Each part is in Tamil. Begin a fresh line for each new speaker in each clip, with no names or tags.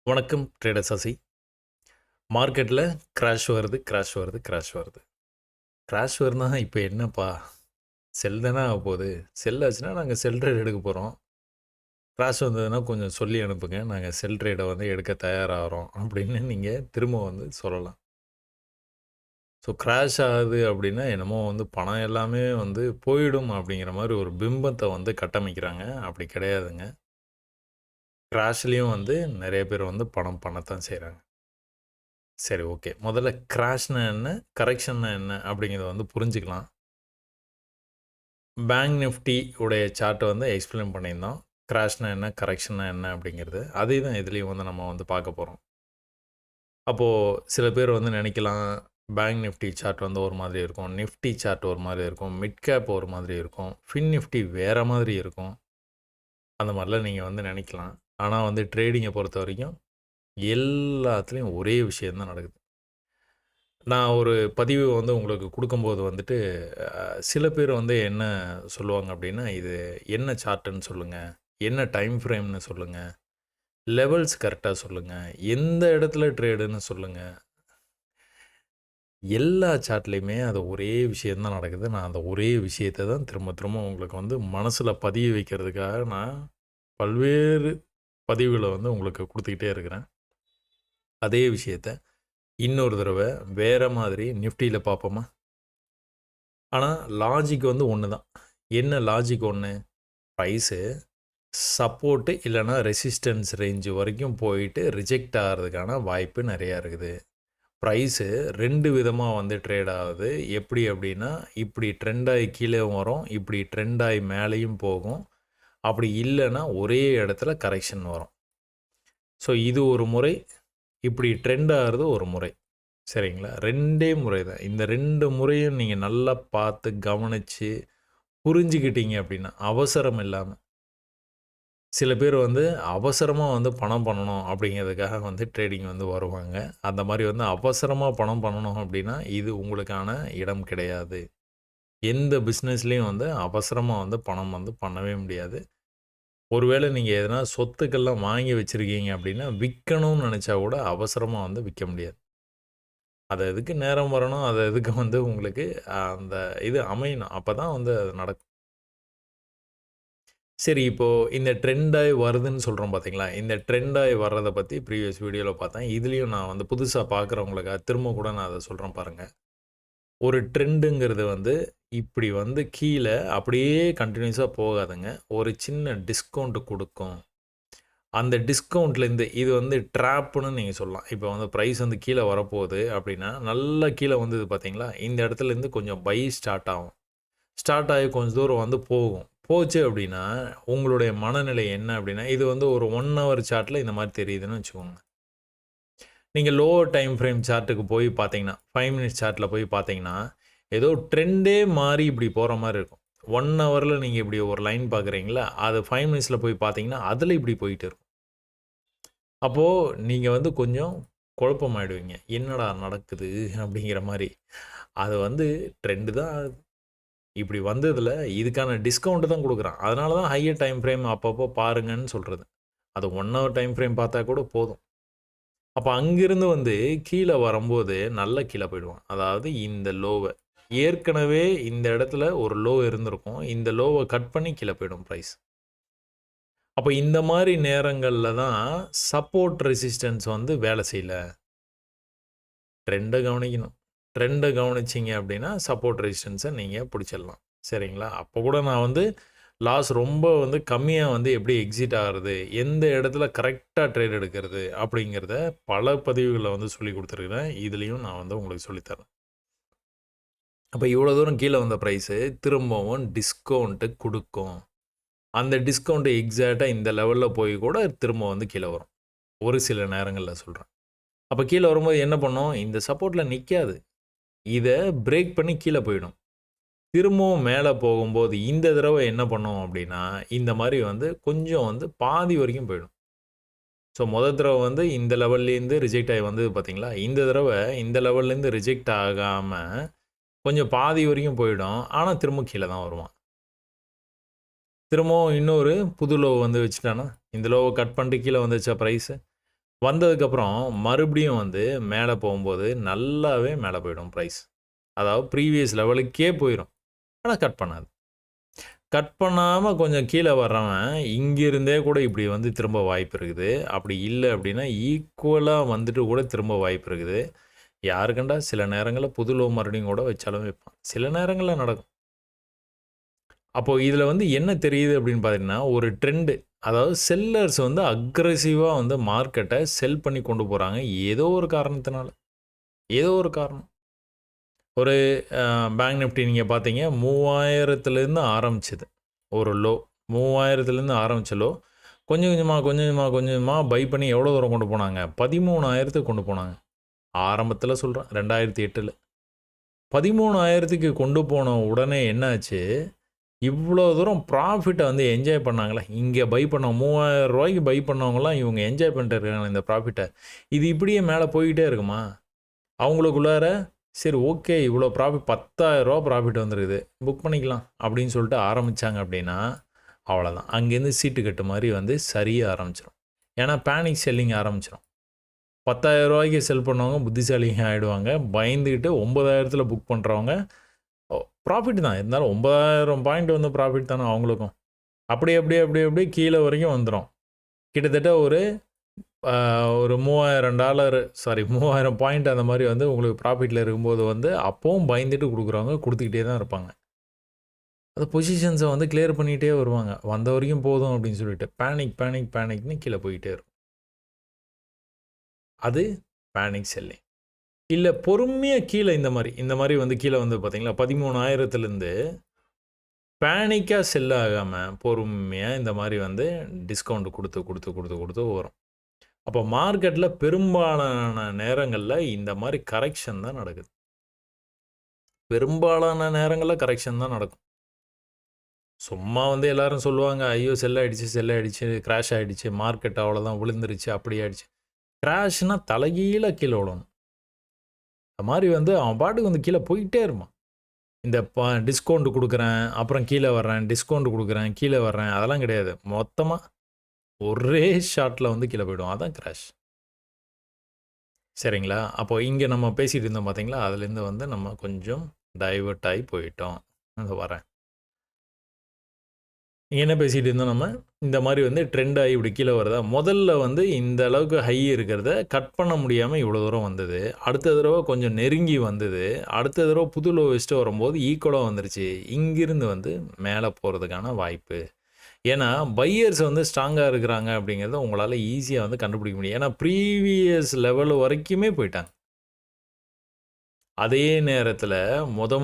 வணக்கம் ட்ரேடர் சசி. மார்க்கெட்டில் கிராஷ் வருது கிராஷ் வருது கிராஷ் வருது. கிராஷ் வருதுனா இப்போ என்னப்பா, செல் தானே ஆக போகுது. செல் ஆச்சுன்னா நாங்கள் செல் ட்ரேட் எடுக்க போகிறோம். கிராஷ் வந்ததுன்னா கொஞ்சம் சொல்லி அனுப்புங்க, நாங்கள் செல் ட்ரேடை வந்து எடுக்க தயாராகிறோம் அப்படின்னு நீங்கள் திரும்ப வந்து சொல்லலாம். ஸோ கிராஷ் ஆகுது அப்படின்னா என்னமோ வந்து பணம் எல்லாமே வந்து போயிடும் அப்படிங்கிற மாதிரி ஒரு பிம்பத்தை வந்து கட்டமைக்கிறாங்க. அப்படி கிடையாதுங்க. கிராஷ்லேயும் வந்து நிறைய பேர் வந்து பணம் பண்ணத்தான் செய்கிறாங்க. சரி, ஓகே. முதல்ல கிராஷ்னா என்ன? கரெக்ஷன்னா என்ன? அப்படிங்கிறத வந்து புரிஞ்சுக்கலாம். பேங்க் நிஃப்டி உடைய சார்ட்ட வந்து எக்ஸ்பிளைன் பண்ணியிருந்தோம். கிராஷ்னா என்ன? கரெக்ஷன்னா என்ன? அப்படிங்கிறது. அதே தான் இதுலேயும் வந்து நம்ம வந்து பார்க்க போகிறோம். அப்போது சில பேர் வந்து நினைக்கலாம், பேங்க் நிஃப்டி சார்ட் வந்து ஒரு மாதிரி இருக்கும். நிஃப்டி சார்ட் ஒரு மாதிரி இருக்கும். மிட் கேப் ஒரு மாதிரி இருக்கும். ஃபின் நிஃப்டி வேறு மாதிரி இருக்கும். அந்த மாதிரிலாம் நீங்கள் வந்து நினைக்கலாம். ஆனால் வந்து ட்ரேடிங்கை பொறுத்த வரைக்கும் எல்லாத்துலேயும் ஒரே விஷயம் தான் நடக்குது. நான் ஒரு பதிவு வந்து உங்களுக்கு குடுக்கும்போது வந்துட்டு, சில பேர் வந்து என்ன சொல்லுவாங்க அப்டின்னா, "இது என்ன சார்ட்டுன்னு சொல்லுங்க. என்ன டைம் ஃப்ரேம்னு சொல்லுங்க. லெவல்ஸ் கரெக்ட்டா சொல்லுங்க. எந்த இடத்துல ட்ரேடுன்னு சொல்லுங்க." எல்லா சார்ட்லயுமே அது ஒரே விஷயம் தான் நடக்குது. நான் அந்த ஒரே விஷயத்த தான் திரும்ப திரும்ப உங்களுக்கு வந்து மனசுல பதிய வைக்கிறதுக்காக நான் பல்வேறு பதிவுகள வந்து உங்களுக்கு குடுத்துக்கிட்டே இருக்கிறேன். அதே விஷயத்த இன்னொரு தடவ வேற மாதிரி நிஃப்டில பார்ப்போமா? ஆனா, லாஜிக் வந்து ஒண்ணு தான். என்ன லாஜிக் ஒண்ணு? ப்ரைஸு சப்போர்ட்டு இல்லன்னா ரெசிஸ்டன்ஸ் ரேஞ்ச் வரைக்கும் போயிட்டு ரிஜெக்ட் ஆகுறதுக்கான வாய்ப்பு நெறையா இருக்குது. ப்ரைஸு 2 விதமா வந்து ட்ரேட் ஆகுது. எப்படி அப்படின்னா, இப்படி ட்ரெண்ட் ஆயி கீழயும் வரும். இப்படி ட்ரெண்ட் ஆயி மேலேயும் போகும். அப்படி இல்லன்னா, ஒரே இடத்துல கரெக்ஷன் வரும். ஸோ இது ஒரு முறை. இப்படி ட்ரெண்ட் ஆகுறது ஒரு முறை. சரிங்களா? 2டே முறை தான். இந்த 2 முறையும் நீங்க நல்லா பார்த்து, கவனிச்சு புரிஞ்சுக்கிட்டீங்க அப்படின்னா, அவசரம் இல்லாம. சில பேர் வந்து அவசரமா வந்து பணம் பண்ணணும் அப்படிங்கிறதுக்காக வந்து ட்ரேடிங் வந்து வருவாங்க. அந்த மாரி வந்து அவசரமா பணம் பண்ணணும் அப்படின்னா, இது உங்களுக்கான இடம் கிடையாது. எந்த பிசினஸ்லயும் வந்து அவசரமா வந்து பணம் வந்து பண்ணவே முடியாது. ஒருவேளை நீங்க எதனா சொத்துக்கள்லாம் வாங்கி வச்சிருக்கீங்க அப்படின்னா, விக்கணும்னு நெனைச்சா கூட அவசரமா வந்து விக்க முடியாது. அது அதுக்கு நேரம் வரணும். அது அதுக்கு வந்து உங்களுக்கு அந்த இது அமையணும். அப்பதான் வந்து அது நடக்கும். சரி, இப்போ இந்த ட்ரெண்ட் ஆயி வருதுன்னு சொல்றோம் பார்த்தீங்களா? இந்த ட்ரெண்ட் ஆயி வர்றத பத்தி ப்ரீவியஸ் வீடியோல பார்த்தேன். இதுலயும் நான் வந்து புதுசா பார்க்குறவங்களுக்காக திரும்ப கூட நான் அத சொல்றேன் பாருங்க. ஒரு ட்ரெண்டுங்கிறது வந்து இப்படி வந்து கீழ அப்படியே கன்டினியூஸா போகாதுங்க. ஒரு சின்ன டிஸ்கவுண்ட் குடுக்கும். அந்த டிஸ்கவுண்ட்லேருந்து இது வந்து ட்ராப்ன்னு நீங்க சொல்லலாம். இப்போ வந்து பிரைஸ் வந்து கீழ வரப்போகுது அப்படின்னா, நல்லா கீழ வந்தது பார்த்தீங்களா? இந்த இடத்துலேருந்து கொஞ்சம் பை ஸ்டார்ட் ஆகும். ஸ்டார்ட் ஆகி கொஞ்சம் தூரம் வந்து போகும். போச்சு அப்படின்னா, உங்களுடைய மனநிலை என்ன அப்படின்னா, இது வந்து ஒரு 1 ஹவர் சார்ட்ல இந்த மாரி தெரியுதுன்னு வச்சுக்கோங்க. நீங்க லோவர் டைம் ஃப்ரேம் சார்ட்டுக்கு போய் பார்த்தீங்கன்னா, 5 மினிட்ஸ் சார்ட்ல போய் பார்த்தீங்கன்னா, ஏதோ ட்ரெண்டே மாறி இப்படி போற மாரி இருக்கும். 1 ஹவர்ல நீங்க இப்படி ஒரு லைன் பார்க்குறீங்களா, அது 5 மினிட்ஸ்ல போய் பார்த்தீங்கன்னா, அதில இப்படி போயிட்டு இருக்கும். அப்போ நீங்க வந்து கொஞ்சம் குழப்பமாயிடுவீங்க. என்னடா நடக்குது? அப்படிங்கிற மாரி. அது வந்து ட்ரெண்ட் தான் இப்படி வந்ததுல இதுக்கான டிஸ்கவுண்ட் தான் குடுக்குறான். அதனால தான் ஹையர் டைம் ஃப்ரேம் அப்பப்போ பாருங்கன்னு சொல்றது. அது 1 ஹவர் டைம் ஃப்ரேம் பார்த்தா கூட போதும். அப்ப அங்கிருந்து வந்து கீழ வரம்போது நல்லா கீழ போயிடுவான். அதாவது இந்த லோவ ஏற்கனவே இந்த இடத்துல ஒரு லோ இருந்திருக்கும். இந்த லோவ கட் பண்ணி கீழ போயிடும் பிரைஸ். அப்ப இந்த மாரி நேரங்கள்ல தான் சப்போர்ட் ரெசிஸ்டன்ஸ் வந்து வேலை செய்யல. ட்ரெண்ட கவனிக்கணும். ட்ரெண்ட கவனிச்சீங்க அப்படின்னா, சப்போர்ட் ரெசிஸ்டன்ஸ நீங்க புடிச்சிடலாம். சரிங்களா? அப்ப கூட நான் வந்து லாஸ் ரொம்ப வந்து கம்மியா வந்து எப்படி எக்ஸிட் ஆகுறது? எந்த இடத்துல கரெக்ட்டா ட்ரேட் எடுக்கிறது? அப்படிங்கிறத பல பதிவுகள்ல வந்து சொல்லிக் குடுத்துருக்கிறேன். இதுலயும் நான் வந்து உங்களுக்கு சொல்லி தரேன். அப்ப இவ்வளோ தூரம் கீழ வந்த பிரைஸு திரும்பவும் டிஸ்கவுண்ட் குடுக்கும். அந்த டிஸ்கவுண்ட் எக்ஸாக்ட்டா இந்த லெவல்ல போய் கூட திரும்ப வந்து கீழ வரும். ஒரு சில நேரங்கள்ல சொல்றேன். அப்ப கீழ வரும்போது என்ன பண்ணும்? இந்த சப்போர்ட்ல நிக்காது. இத பிரேக் பண்ணி கீழ போயிடும். திரும்பவும் மேல போகும்போது இந்த தடவ என்ன பண்ணும் அப்டின்னா, இந்த மாரி வந்து கொஞ்சம் வந்து பாதி வரைக்கும் போயிடும். ஸோ தடவ வந்து இந்த லெவல்லேருந்து ரிஜெக்ட் ஆயி வந்தது பார்த்தீங்களா? இந்த தடவ இந்த லெவல்லேருந்து ரிஜெக்ட் ஆகாம கொஞ்சம் பாதி வரைக்கும் போயிடும். ஆனா திரும்ப கீழ தான் வருவான். திரும்பவும் இன்னொரு புது லோ வந்து வச்சுட்டானா, இந்த லோவ கட் பண்ணிட்டு கீழ வந்துருச்சா பிரைஸு? வந்ததுக்கப்புறம் மறுபடியும் வந்து மேலே போகும்போது நல்லாவே மேலே போயிடும் ப்ரைஸ். அதாவது ப்ரீவியஸ் லெவலுக்கே போயிடும். ஆனா கட் பண்ணாது. கட் பண்ணாம கொஞ்சம் கீழ வர்றவன், இங்கிருந்தே கூட இப்படி வந்து திரும்ப வாய்ப்பு இருக்குது. அப்படி இல்ல அப்படின்னா, ஈக்குவலா வந்துட்டு கூட திரும்ப வாய்ப்பு இருக்குது. யாரு கண்டா சில நேரங்கள்ல புது லோ மறுபடியும் கூட வச்சாலும் வைப்பான். சில நேரங்கள்ல நடக்கும். அப்போ இதில வந்து என்ன தெரியுது அப்படின்னு பார்த்தீங்கன்னா, ஒரு ட்ரெண்டு. அதாவது செல்லர்ஸ் வந்து அக்ரெசிவா வந்து மார்க்கெட்ட செல் பண்ணி கொண்டு போறாங்க. ஏதோ ஒரு காரணத்தினால. ஏதோ ஒரு காரணம். ஒரு பேங்க் நிஃப்டி நீங்க பார்த்தீங்க 3000லேருந்து ஆரம்பிச்சது. ஒரு லோ. 3000லேருந்து ஆரம்பிச்ச லோ. கொஞ்சம் கொஞ்சமா, கொஞ்சம் கொஞ்சமா, கொஞ்சம் கொஞ்சமா பை பண்ணி எவ்வளோ தூரம் கொண்டு போனாங்க? 13,000த்துக்கு கொண்டு போனாங்க. ஆரம்பத்தில சொல்றேன் 2008ல. 13,000த்துக்கு கொண்டு போன உடனே என்னாச்சு? இவ்வளோ தூரம் ப்ராஃபிட்ட வந்து என்ஜாய் பண்ணாங்கல்ல. இங்க பை பண்ண ரூ. 3000க்கு பை பண்ணவங்கலாம் இவங்க என்ஜாய் பண்ணிட்டு இருக்காங்க இந்த ப்ராஃபிட்ட. இது இப்படியே மேல போய்க்கிட்டே இருக்குமா? அவங்களுக்குள்ளார சரி ஓகே இவ்வளோ ப்ராஃபிட் ரூ. 10,000 ப்ராஃபிட் வந்துருக்குது. புக் பண்ணிக்கலாம் அப்படின்னு சொல்லிட்டு ஆரம்பிச்சாங்க அப்படின்னா, அவ்வளோதான். அங்கேருந்து சீட்டு கட்டு மாரி வந்து சரிய ஆரம்பிச்சுரும். ஏன்னா பேனிக் செல்லிங் ஆரம்பிச்சுரும். ரூ. 10,000க்கு செல் பண்ணவங்க புத்திசாலிங்க ஆயிடுவாங்க. பயந்துகிட்டு 9,000த்துல புக் பண்றவங்க ப்ராஃபிட் தான். இருந்தாலும் 9,000 பாயிண்ட் வந்து ப்ராஃபிட் தானே அவங்களுக்கும். அப்படியே கீழ வரைக்கும் வந்துரும். கிட்டத்தட்ட ஒரு ஒரு $3,000 சாரி 3,000 பாயிண்ட் அந்த மாரி வந்து உங்களுக்கு ப்ராஃபிட்ல இருக்கும்போது வந்து, அப்பவும் பயந்துட்டு குடுக்குறவங்க குடுத்துக்கிட்டே தான் இருப்பாங்க. அந்த பொசிஷன்ஸ வந்து கிளியர் பண்ணிட்டே வருவாங்க. வந்த வரைக்கும் போதும் அப்படின்னு சொல்லிட்டு. பேனிக்ன்னு கீழ போயிட்டே இருக்கும். அது பேனிக் செல்லிங். இல்ல பொறுமையா கீழ இந்த மாரி வந்து கீழ வந்து பார்த்தீங்களா, 13,000த்துலருந்து பேனிக்கா செல் ஆகாம, பொறுமையா இந்த மாரி வந்து டிஸ்கவுண்ட் குடுத்து வரும். அப்போ மார்க்கெட்ல பெரும்பாலான நேரங்கள்ல இந்த மாரி கரெக்ஷன் தான் நடக்குது. பெரும்பாலான நேரங்கள்ல கரெக்ஷன் தான் நடக்கும். சும்மா வந்து எல்லாரும் சொல்லுவாங்க, "ஐயோ! செல் ஆயிடுச்சு, கிராஷ் ஆயிடுச்சு, மார்க்கெட் அவ்வளோதான் விழுந்துருச்சு, அப்படி ஆயிடுச்சு." கிராஷ்னா தலைகீழ கீழ விழணும். அந்த மாரி வந்து அவன் பாட்டுக்கு வந்து கீழ போயிட்டே இருப்பான். இந்த டிஸ்கவுண்ட் குடுக்குறேன், அப்புறம் கீழ வர்றேன், டிஸ்கவுண்ட் குடுக்குறேன், கீழ வர்றேன் அதெல்லாம் கிடையாது. மொத்தமா ஒரே ஷாட்ல வந்து கீழ போயிடும். அதான் கிராஷ். சரிங்களா? அப்போ இங்க நம்ம பேசிட்டு இருந்தோம் பார்த்தீங்களா? அதுலேருந்து வந்து நம்ம கொஞ்சம் டைவர்ட் ஆயி போயிட்டோம். இதோ வரேன். இங்க என்ன பேசிட்டு இருந்தோம் நம்ம? இந்த மாரி வந்து ட்ரெண்ட் ஆயி இப்படி கீழ வருதா? முதல்ல வந்து இந்த அளவுக்கு ஹை இருக்கிறத கட் பண்ண முடியாம இவ்வளோ தூரம் வந்தது. அடுத்த தடவ கொஞ்சம் நெருங்கி வந்தது. அடுத்த தடவ புது லோ வச்சுட்டு வரும்போது ஈக்குவலா வந்துருச்சு. இங்கிருந்து வந்து மேல போறதுக்கான வாய்ப்பு. ஏன்னா, பையர்ஸ் வந்து ஸ்ட்ராங்கா இருக்கிறாங்க அப்படிங்கிறத உங்களால ஈஸியா வந்து கண்டுபிடிக்க முடியும். ஏன்னா, ப்ரீவியஸ் லெவல் வரைக்குமே போயிட்டாங்க. அதே நேரத்தில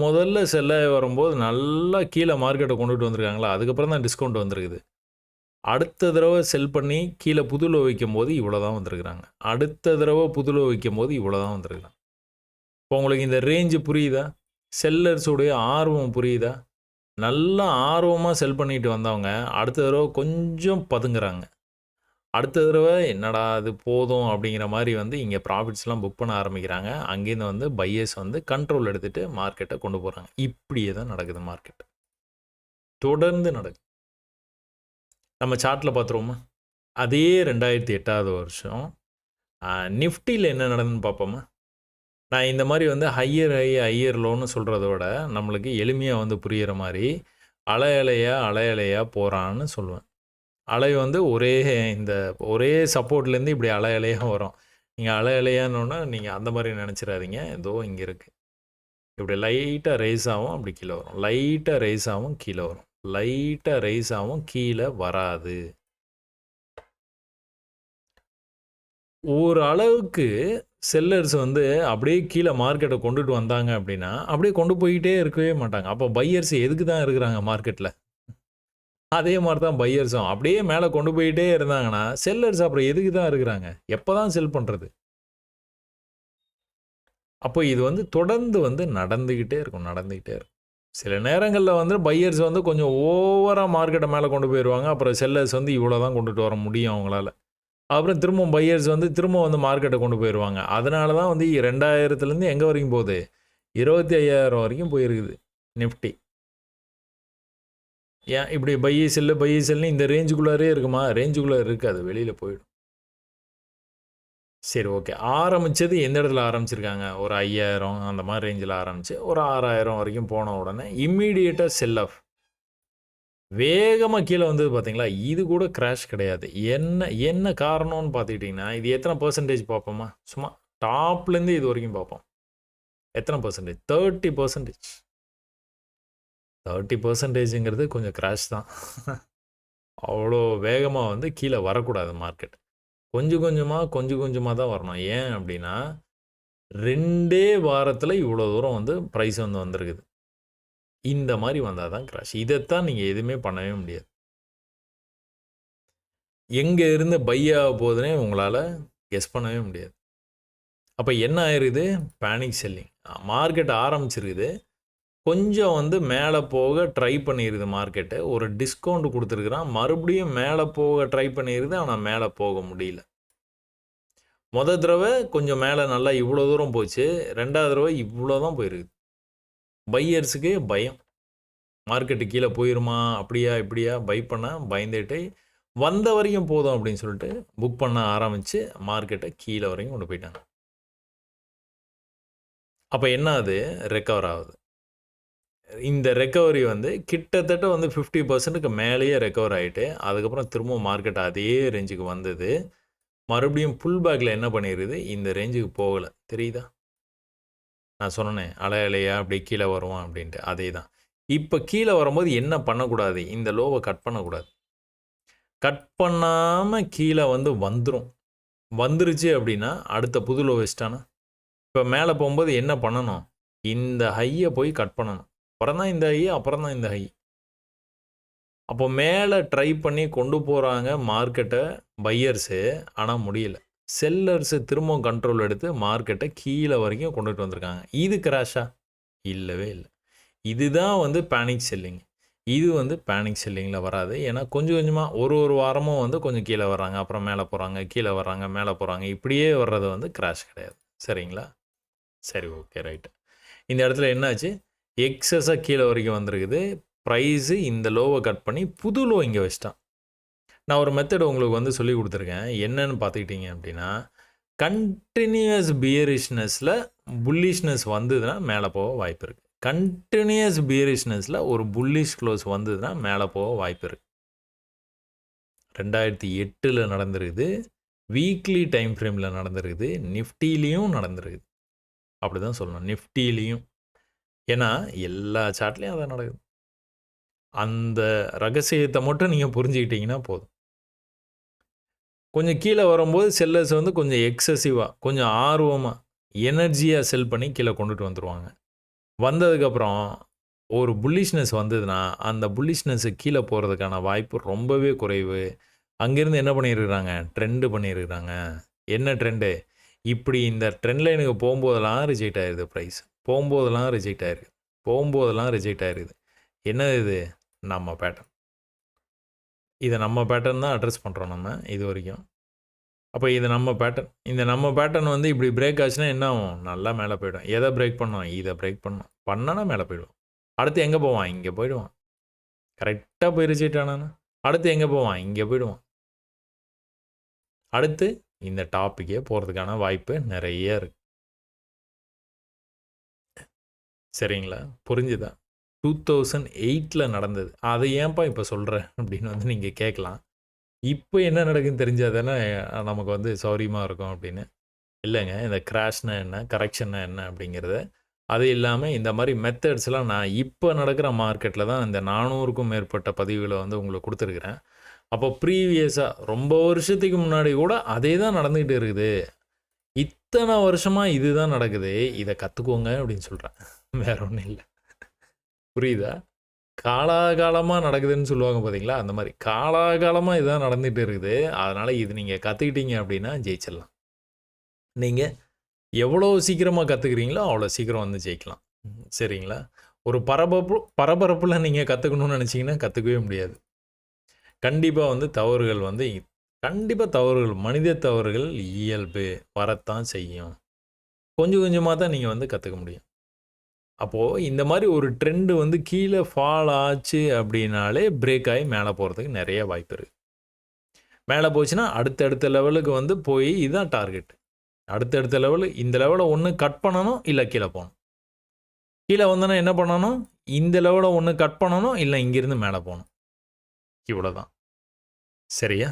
முதல்ல செல்ல வரும்போது நல்லா கீழ மார்க்கெட்ட கொண்டுட்டு வந்திருக்காங்களா, அதுக்கப்புறம் தான் டிஸ்கவுண்ட் வந்திருக்குது. அடுத்த தடவ செல் பண்ணி கீழ புது லோ வைக்கும்போது இவ்வளோ தான் வந்திருக்கிறாங்க. அடுத்த தடவ புது லோ வைக்கும்போது இவ்வளோ தான் வந்திருக்கிறாங்க. இப்போ உங்களுக்கு இந்த ரேஞ்ச் புரியுதா? செல்லர்ஸ் உடைய ஆர்வம் புரியுதா? நல்லா ஆர்வமா செல் பண்ணிட்டு வந்தவங்க, அடுத்த தடவ கொஞ்சம் பதுங்குறாங்க. அடுத்த தடவ என்னடா இது போதும் அப்படிங்கிற மாரி வந்து இங்க ப்ராஃபிட்ஸ்லாம் புக் பண்ண ஆரம்பிக்கிறாங்க. அங்கேருந்து வந்து பையர்ஸ் வந்து கண்ட்ரோல் எடுத்துட்டு மார்க்கெட்ட கொண்டு போறாங்க. இப்படியே தான் நடக்குது மார்க்கெட். தொடர்ந்து நடக்குது. நம்ம சார்ட்ல பார்த்துருவோமா? அதே 2008வது வருஷம் நிஃப்டில என்ன நடந்ததுன்னு பார்ப்போமா? நான் இந்த மாரி வந்து ஹையர் ஹை, ஹையர் லோன்னு சொல்றத விட, நம்மளுக்கு எளிமையா வந்து புரியிற மாரி, அலை அலையா போறான்னு சொல்லுவேன். அலை வந்து இந்த ஒரே சப்போர்ட்லேருந்து இப்படி அலை அலையா வரும். நீங்க அலை அலையான்னோன, நீங்க அந்த மாரி நெனச்சிராதீங்க. இதோ இங்க இருக்கு. இப்படி லைட்டா ரைஸ் ஆகும், அப்படி கீழ வரும். லைட்டா ரைஸ் ஆகும், கீழ வரும். லைட்டா ரைஸ் ஆகும், கீழ வராது. ஒரு அளவுக்கு செல்லர்ஸ் வந்து அப்படியே கீழ மார்க்கெட்ட கொண்டுட்டு வந்தாங்க அப்படின்னா, அப்படியே கொண்டு போயிட்டே இருக்கவே மாட்டாங்க. அப்போ பையர்ஸ் எதுக்கு தான் இருக்கிறாங்க மார்க்கெட்ல? அதே மாரி தான் பையர்ஸும். அப்படியே மேல கொண்டு போயிட்டே இருந்தாங்கன்னா, செல்லர்ஸ் அப்புறம் எதுக்கு தான் இருக்கிறாங்க? எப்ப தான் செல் பண்றது? அப்போ இது வந்து தொடர்ந்து வந்து நடந்துகிட்டே இருக்கும். சில நேரங்கள்ல வந்து பையர்ஸ் வந்து கொஞ்சம் ஓவரா மார்க்கெட்ட மேல கொண்டு போயிருவாங்க. அப்புறம் செல்லர்ஸ் வந்து இவ்வளோ தான் கொண்டுட்டு வர முடியும் அவங்களால. அப்புறம் திரும்பவும் பையர்ஸ் வந்து திரும்ப வந்து மார்க்கெட்ட கொண்டு போயிருவாங்க. அதனால தான் வந்து 2000லேருந்து எங்க வரைக்கும் போகுது? 25,000 வரைக்கும் போயிருக்குது நிஃப்டி. ஏன் இப்படி பை செல்லுன்னு இந்த ரேஞ்சுக்குள்ளாரயே இருக்குமா? ரேஞ்சுக்குள்ள இருக்காது. வெளியில போயிடும். சரி ஓகே. ஆரம்பிச்சது எந்த இடத்துல ஆரம்பிச்சிருக்காங்க? ஒரு 5000 அந்த மாரி ரேஞ்சில ஆரம்பிச்சு, ஒரு 6000 வரைக்கும் போன உடனே இம்மீடியேட்டா செல் ஆஃப். வேகமா கீழ வந்தது பார்த்தீங்களா? இது கூட கிராஷ் கிடையாது. என்ன என்ன காரணம்னு பார்த்துக்கிட்டீங்கன்னா, இது எத்தன பெர்சென்டேஜ் பார்ப்போமா? சும்மா டாப்லேருந்து இது வரைக்கும் பார்ப்போம். எத்தன பெர்சென்டேஜ்? 30%. 30%ங்கிறது கொஞ்சம் கிராஷ் தான். அவ்வளோ வேகமா வந்து கீழ வரக்கூடாது மார்க்கெட். கொஞ்சம் கொஞ்சமா, கொஞ்சம் கொஞ்சமா தான் வரணும். ஏன் அப்டின்னா, 2டே வாரத்தில இவ்வளோ தூரம் வந்து பிரைஸ் வந்து வந்திருக்குது. இந்த மாரி வந்தா தான் கிராஷ். இதத்தான் நீங்க எதுவுமே பண்ணவே முடியாது. எங்க இருந்து பை ஆக போகுதுன்னே உங்களால கெஸ் பண்ணவே முடியாது. அப்ப என்ன ஆயிருது? Panic selling. மார்க்கெட் ஆரம்பிச்சிருக்குது. கொஞ்சம் வந்து மேல போக ட்ரை பண்ணிருது மார்க்கெட்டு. ஒரு டிஸ்கவுண்ட் குடுத்துருக்கிறான். மறுபடியும் மேல போக ட்ரை பண்ணிருது. ஆனா மேல போக முடியல. மொத தடவ கொஞ்சம் மேல நல்லா இவ்வளோ தூரம் போச்சு. 2வது தடவ இவ்வளோ தான் போயிருக்கு. பையர்ஸுக்கு பயம். மார்க்கெட்டு கீழ போயிருமா? அப்படியா? இப்படியா? பை பண்ண பயந்துட்டு, வந்த வரைக்கும் போதும் அப்படின்னு சொல்லிட்டு புக் பண்ண ஆரம்பிச்சு, மார்க்கெட்ட கீழ வரைக்கும் கொண்டு போயிட்டாங்க. அப்ப என்ன ஆகுது? ரெக்கவர் ஆகுது. இந்த ரெக்கவரி வந்து கிட்டத்தட்ட வந்து 50%க்கு மேலேயே ரெக்கவர் ஆயிட்டு, அதுக்கப்புறம் திரும்பவும் மார்க்கெட் அதே ரேஞ்சுக்கு வந்தது. மறுபடியும் புல் பேக்ல என்ன பண்ணிருது? இந்த ரேஞ்சுக்கு போகல. தெரியுதா? நான் சொன்னனே, அலை அலையா அப்படியே கீழ வருவான் அப்படின்ட்டு. அதேதான். இப்ப கீழ வரும்போது என்ன பண்ணக்கூடாது? இந்த லோவ கட் பண்ணக்கூடாது. கட் பண்ணாம கீழ வந்து வந்துரும். வந்துருச்சு அப்படின்னா, அடுத்த புது லோ வச்சுட்டானா? இப்ப மேல போம்போது என்ன பண்ணணும்? இந்த ஹைய போய் கட் பண்ணணும். அப்புறம் தான் இந்த ஹை, அப்புறம் தான் இந்த ஹை. அப்போ மேல ட்ரை பண்ணி கொண்டு போறாங்க மார்க்கெட்ட பையர்ஸு. ஆனா முடியல. செல்லர்ஸ் திரும்பவும் கண்ட்ரோல் எடுத்து மார்க்கெட்ட கீழ வரைக்கும் கொண்டுட்டு வந்திருக்காங்க. இது கிராஷா? இல்லவே இல்ல. இதுதான் வந்து பேனிக் செல்லிங். இது வந்து பேனிக் செல்லிங்ல வராது. ஏன்னா கொஞ்சம் கொஞ்சமா ஒரு ஒரு வாரமும் வந்து கொஞ்சம் கீழ வர்றாங்க. அப்புறம் மேல போறாங்க, கீழ வர்றாங்க, மேல போறாங்க. இப்படியே வர்றது வந்து கிராஷ் கிடையாது. சரிங்களா? சரி ஓகே ரைட். இந்த இடத்துல என்னாச்சு? எக்ஸஸா கீழ வரைக்கும் வந்திருக்குது. பிரைஸ் இந்த லோவ கட் பண்ணி புது லோ இங்க வச்சுட்டான். நான் ஒரு மெத்தட் உங்களுக்கு வந்து சொல்லிக் குடுத்துருக்கேன். என்னன்னு பார்த்துக்கிட்டீங்க அப்படின்னா, கன்டினியூயஸ் பியரிஷ்னஸ்ல புல்லிஷ்னஸ் வந்ததுன்னா மேல போக வாய்ப்பு இருக்கு. கன்டினியூயஸ் பியரிஷ்னஸ்ல ஒரு புல்லிஷ் க்ளோஸ் வந்ததுன்னா மேல போக வாய்ப்பு இருக்கு. 2008ல நடந்திருக்குது. வீக்லி டைம் ஃப்ரேம்ல நடந்திருக்குது. நிஃப்டிலயும் நடந்திருக்குது. அப்படிதான் சொல்லணும். நிஃப்டிலயும். ஏன்னா, எல்லா சார்ட்லயும் அதான் நடக்குது. அந்த ரகசியத்த மட்டும் நீங்க புரிஞ்சுக்கிட்டீங்கன்னா போதும். கொஞ்சம் கீழ வரும்போது செல்லர்ஸ் வந்து கொஞ்சம் எக்ஸசிவா, கொஞ்சம் ஆர்வமா, எனர்ஜியா செல் பண்ணி கீழ கொண்டுட்டு வந்துருவாங்க. வந்ததுக்கப்புறம் ஒரு புல்லிஷ்னஸ் வந்ததுன்னா, அந்த புல்லிஷ்னஸ் கீழ போறதுக்கான வாய்ப்பு ரொம்பவே குறைவு. அங்கேருந்து என்ன பண்ணியிருக்கிறாங்க? ட்ரெண்ட் பண்ணியிருக்கிறாங்க. என்ன ட்ரெண்டு? இப்படி இந்த ட்ரெண்ட் லைனுக்கு போம்போதெல்லாம் ரிஜெக்ட் ஆயிருது பிரைஸ். போம்போதெல்லாம் ரிஜெக்ட் ஆயிருக்கு. போம்போதெல்லாம் ரிஜெக்ட் ஆயிருது. என்னது இது? நம்ம பேட்டர்ன். இத நம்ம பேட்டர்ன் தான் அட்ரஸ் பண்றோம் நம்ம இதுவரைக்கும். அப்ப இது நம்ம பேட்டர்ன். இந்த நம்ம பேட்டர்ன் வந்து இப்படி பிரேக் ஆச்சுன்னா என்ன ஆகும்? நல்லா மேல போயிடும். எத பிரேக் பண்ணும்? இத பிரேக் பண்ணும். பண்ணனா மேல போயிடுவான். அடுத்து எங்க போவான்? இங்க போயிடுவான். கரெக்ட்டா போய் ரிஜெக்ட் ஆனானா, அடுத்து எங்க போவான்? இங்க போயிடுவான். அடுத்து இந்த டாப்க்கே போறதுக்கான வாய்ப்பு நெறைய இருக்கு. சரிங்களா? புரிஞ்சுதா? 2008ல நடந்தது. அத ஏன்பா இப்ப சொல்ற? அப்படின்னு வந்து நீங்க கேட்கலாம். இப்ப என்ன நடக்குதுன்னு தெரிஞ்சா தானே நமக்கு வந்து சௌரியமா இருக்கும் அப்படின்னு. இல்லங்க. இந்த கிராஷ்னா என்ன? கரெக்ஷன்னா என்ன? அப்படிங்கிறத, அது இல்லாம இந்த மாரி மெத்தட்ஸ்லாம் நான் இப்ப நடக்கிற மார்க்கெட்ல தான் இந்த 400க்கும் மேற்பட்ட பதிவுகள வந்து உங்களுக்கு குடுத்துருக்கிறேன். அப்போ ப்ரீவியஸா ரொம்ப வருஷத்துக்கு முன்னாடி கூட அதே தான் நடந்துகிட்டு இருக்குது. இத்தன வருஷமா இதுதான் நடக்குது. இத கத்துக்கோங்க அப்படின்னு சொல்றேன். வேற ஒண்ணும் இல்ல. புரியுதா? காலாகாலமா நடக்குதுன்னு சொல்லுவாங்க பார்த்தீங்களா? அந்த மாரி. காலாகாலமா இதுதான் நடந்துட்டு இருக்குது. அதனால இது நீங்க கத்துக்கிட்டீங்க அப்படின்னா ஜெயிச்சிடலாம். நீங்க எவ்வளோ சீக்கிரமா கத்துக்கிறீங்களோ, அவ்வளோ சீக்கிரம் வந்து ஜெயிக்கலாம். சரிங்களா? ஒரு பரபரப்புல நீங்க கத்துக்கணும்னு நெனச்சீங்கன்னா, கத்துக்கவே முடியாது. கண்டிப்பா வந்து தவறுகள் வந்து கண்டிப்பா தவறுகள், மனித தவறுகள் இயல்பு. வரத்தான் செய்யும். கொஞ்சம் கொஞ்சமா தான் நீங்க வந்து கத்துக்க முடியும். அப்போ இந்த மாரி ஒரு ட்ரெண்ட் வந்து கீழ ஃபால் ஆச்சு அப்டின்னாலே, பிரேக் ஆயி மேல போறதுக்கு நெறைய வாய்ப்பு இருக்கு. மேல போச்சுன்னா, அடுத்த அடுத்த லெவலுக்கு வந்து போய் இதுதான் டார்கெட். அடுத்தடுத்த லெவலு இந்த லெவலை ஒன்று கட் பண்ணணும், இல்லை கீழே போகணும். கீழே வந்தோன்னா என்ன பண்ணணும்? இந்த லெவலை ஒன்று கட் பண்ணணும், இல்லை இங்கேருந்து மேலே போகணும். இவ்வளோதான். சரியா?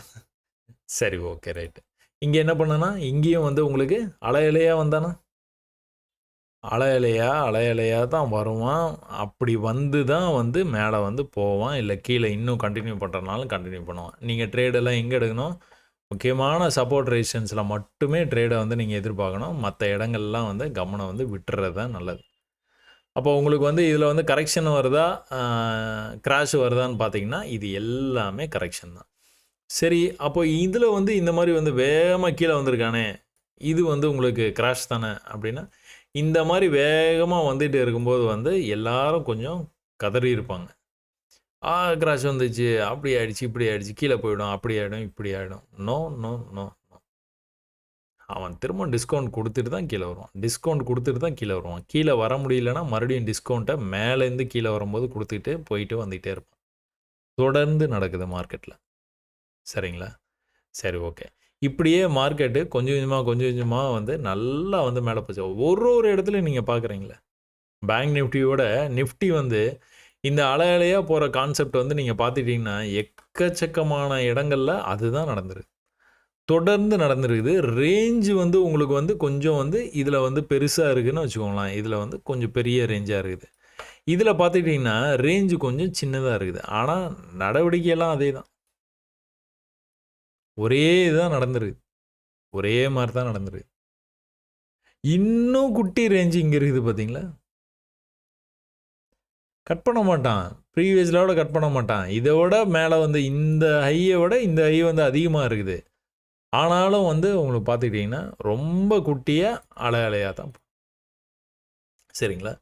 சரி, ஓகே, ரைட்டு. இங்கே என்ன பண்ணனா, இங்கேயும் வந்து உங்களுக்கு அலை இலையாக வந்தானா, அலை இலையாக தான் வருவான். அப்படி வந்து தான் வந்து மேலே வந்து போவான், இல்லை கீழே இன்னும் கண்டினியூ பண்ணுறதுனாலும் கண்டினியூ பண்ணுவான். நீங்கள் ட்ரேடெல்லாம் எங்கே எடுக்கணும்? முக்கியமான சப்போர்ட் ரெசிஸ்டன்ஸில் மட்டுமே ட்ரேடை வந்து நீங்கள் எதிர்பார்க்கணும். மற்ற இடங்கள்லாம் வந்து கவனம் வந்து விட்டுறது தான் நல்லது. அப்போ உங்களுக்கு வந்து இதில் வந்து கரெக்ஷன் வருதா, கிராஷ் வருதான்னு பார்த்தீங்கன்னா, இது எல்லாமே கரெக்ஷன் தான். சரி, அப்போ இதில் வந்து இந்த மாதிரி வந்து வேகமாக கீழே வந்திருக்கானே, இது வந்து உங்களுக்கு கிராஷ் தானே அப்படின்னா, இந்த மாதிரி வேகமாக வந்துட்டு இருக்கும்போது வந்து எல்லாரும் கொஞ்சம் கதறி இருப்பாங்க. கிராஷ் வந்துச்சு, அப்படி ஆயிடுச்சு, இப்படி ஆயிடுச்சு, கீழே போயிடும், அப்படி ஆகிடும், இப்படி ஆகிடும். No no no no. அவன் திரும்ப டிஸ்கவுண்ட் கொடுத்துட்டு தான் கீழே வருவான். டிஸ்கவுண்ட் கொடுத்துட்டு தான் கீழே வருவான். கீழே வர முடியலன்னா மறுபடியும் டிஸ்கவுண்ட்டை மேலேருந்து கீழே வரும்போது கொடுத்துட்டு போயிட்டு வந்துகிட்டே இருப்பான். தொடர்ந்து நடக்குது மார்க்கெட்டில். சரிங்களா? சரி, ஓகே. இப்படியே மார்க்கெட்டு கொஞ்சம் கொஞ்சமாக வந்து நல்லா வந்து மேலே போச்சு. ஒரு இடத்துலையும் நீங்கள் பார்க்குறீங்களே, பேங்க் நிஃப்டியோட நிஃப்டி வந்து இந்த அலையாக போகிற கான்செப்ட் வந்து நீங்கள் பார்த்துட்டிங்கன்னா எக்கச்சக்கமான இடங்களில் அதுதான் நடந்துருக்கு. தொடர்ந்து நடந்துருக்குது. ரேஞ்சு வந்து உங்களுக்கு வந்து கொஞ்சம் வந்து இதில் வந்து பெருசாக இருக்குதுன்னு வச்சுக்கோங்களேன். இதில் வந்து கொஞ்சம் பெரிய ரேஞ்சாக இருக்குது. இதில் பார்த்துக்கிட்டிங்கன்னா ரேஞ்சு கொஞ்சம் சின்னதாக இருக்குது. ஆனால் நடவடிக்கையெல்லாம் அதே தான். ஒரே இதுதான் நடந்துருக்கு. ஒரே மாதிரி தான் நடந்துருக்கு. இன்னும் குட்டி ரேஞ்சு இங்கே இருக்குது பார்த்தீங்களா? கட் பண்ண மாட்டான். ப்ரீவியஸ் லெவலை கட் பண்ண மாட்டான். இதை விட மேலே வந்து இந்த ஹையை விட இந்த ஹை வந்து அதிகமாக இருக்குது. ஆனாலும் வந்து உங்களுக்கு பார்த்துக்கிட்டிங்கன்னா ரொம்ப குட்டியாக அலையாக தான். சரிங்களா?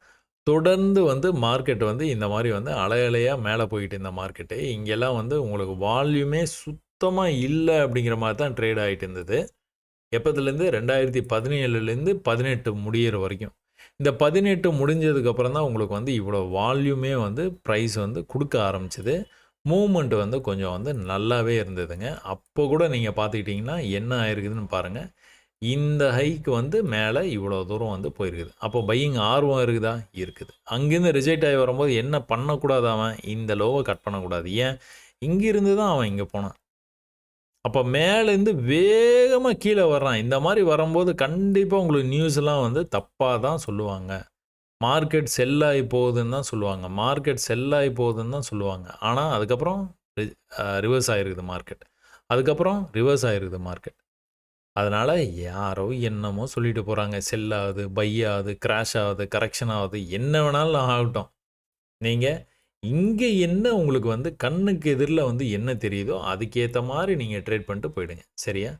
தொடர்ந்து வந்து மார்க்கெட் வந்து இந்த மாதிரி வந்து அலையாக மேலே போயிட்டு இந்த மார்க்கெட்டு இங்கெல்லாம் வந்து உங்களுக்கு வால்யூமே சுத்தமாக இல்லை அப்படிங்கிற மாதிரி தான் ட்ரேட் ஆகிட்டு இருந்தது. எப்போதுலேருந்து 2017லேருந்து 18 முடியிற வரைக்கும். இந்த 18 முடிஞ்சதுக்கப்புறம் தான் உங்களுக்கு வந்து இவ்வளோ வால்யூமே வந்து ப்ரைஸ் வந்து கொடுக்க ஆரம்பிச்சது. மூவ்மெண்ட் வந்து கொஞ்சம் வந்து நல்லாவே இருந்ததுங்க. அப்போ கூட நீங்கள் பார்த்துக்கிட்டிங்கன்னா என்ன ஆயிருக்குதுன்னு பாருங்கள். இந்த ஹைக்கு வந்து மேலே இவ்வளோ தூரம் வந்து போயிருக்குது. அப்போ பையிங் ஆர்வம் இருக்குதா? இருக்குது. அங்கேருந்து ரிஜெக்ட் ஆகி வரும்போது என்ன பண்ணக்கூடாது அவன்? இந்த லோவை கட் பண்ணக்கூடாது. ஏன்? இங்கிருந்து தான் அவன் இங்கே போனான். அப்போ மேலேருந்து வேகமாக கீழே வர்றான். இந்த மாதிரி வரும்போது கண்டிப்பாக உங்களுக்கு நியூஸ்லாம் வந்து தப்பாக தான் சொல்லுவாங்க. மார்க்கெட் செல் ஆகி போகுதுன்னு தான் சொல்லுவாங்க. மார்க்கெட் செல் ஆகி போகுதுன்னு தான் சொல்லுவாங்க. ஆனால் அதுக்கப்புறம் ரிவர்ஸ் ஆகிருக்குது மார்க்கெட். அதுக்கப்புறம் ரிவர்ஸ் ஆகிருக்குது மார்க்கெட். அதனால் யாரோ என்னமோ சொல்லிட்டு போகிறாங்க. செல் ஆகுது, பை ஆகுது, கிராஷ் ஆகுது, கரெக்ஷன் ஆகுது, என்ன வேணாலும் ஆகட்டும். நீங்கள் இங்கே என்ன உங்களுக்கு வந்து கண்ணுக்கு எதிரில் வந்து என்ன தெரியுதோ அதுக்கேற்ற மாதிரி நீங்கள் ட்ரேட் பண்ணிட்டு போயிடுங்க. சரியா?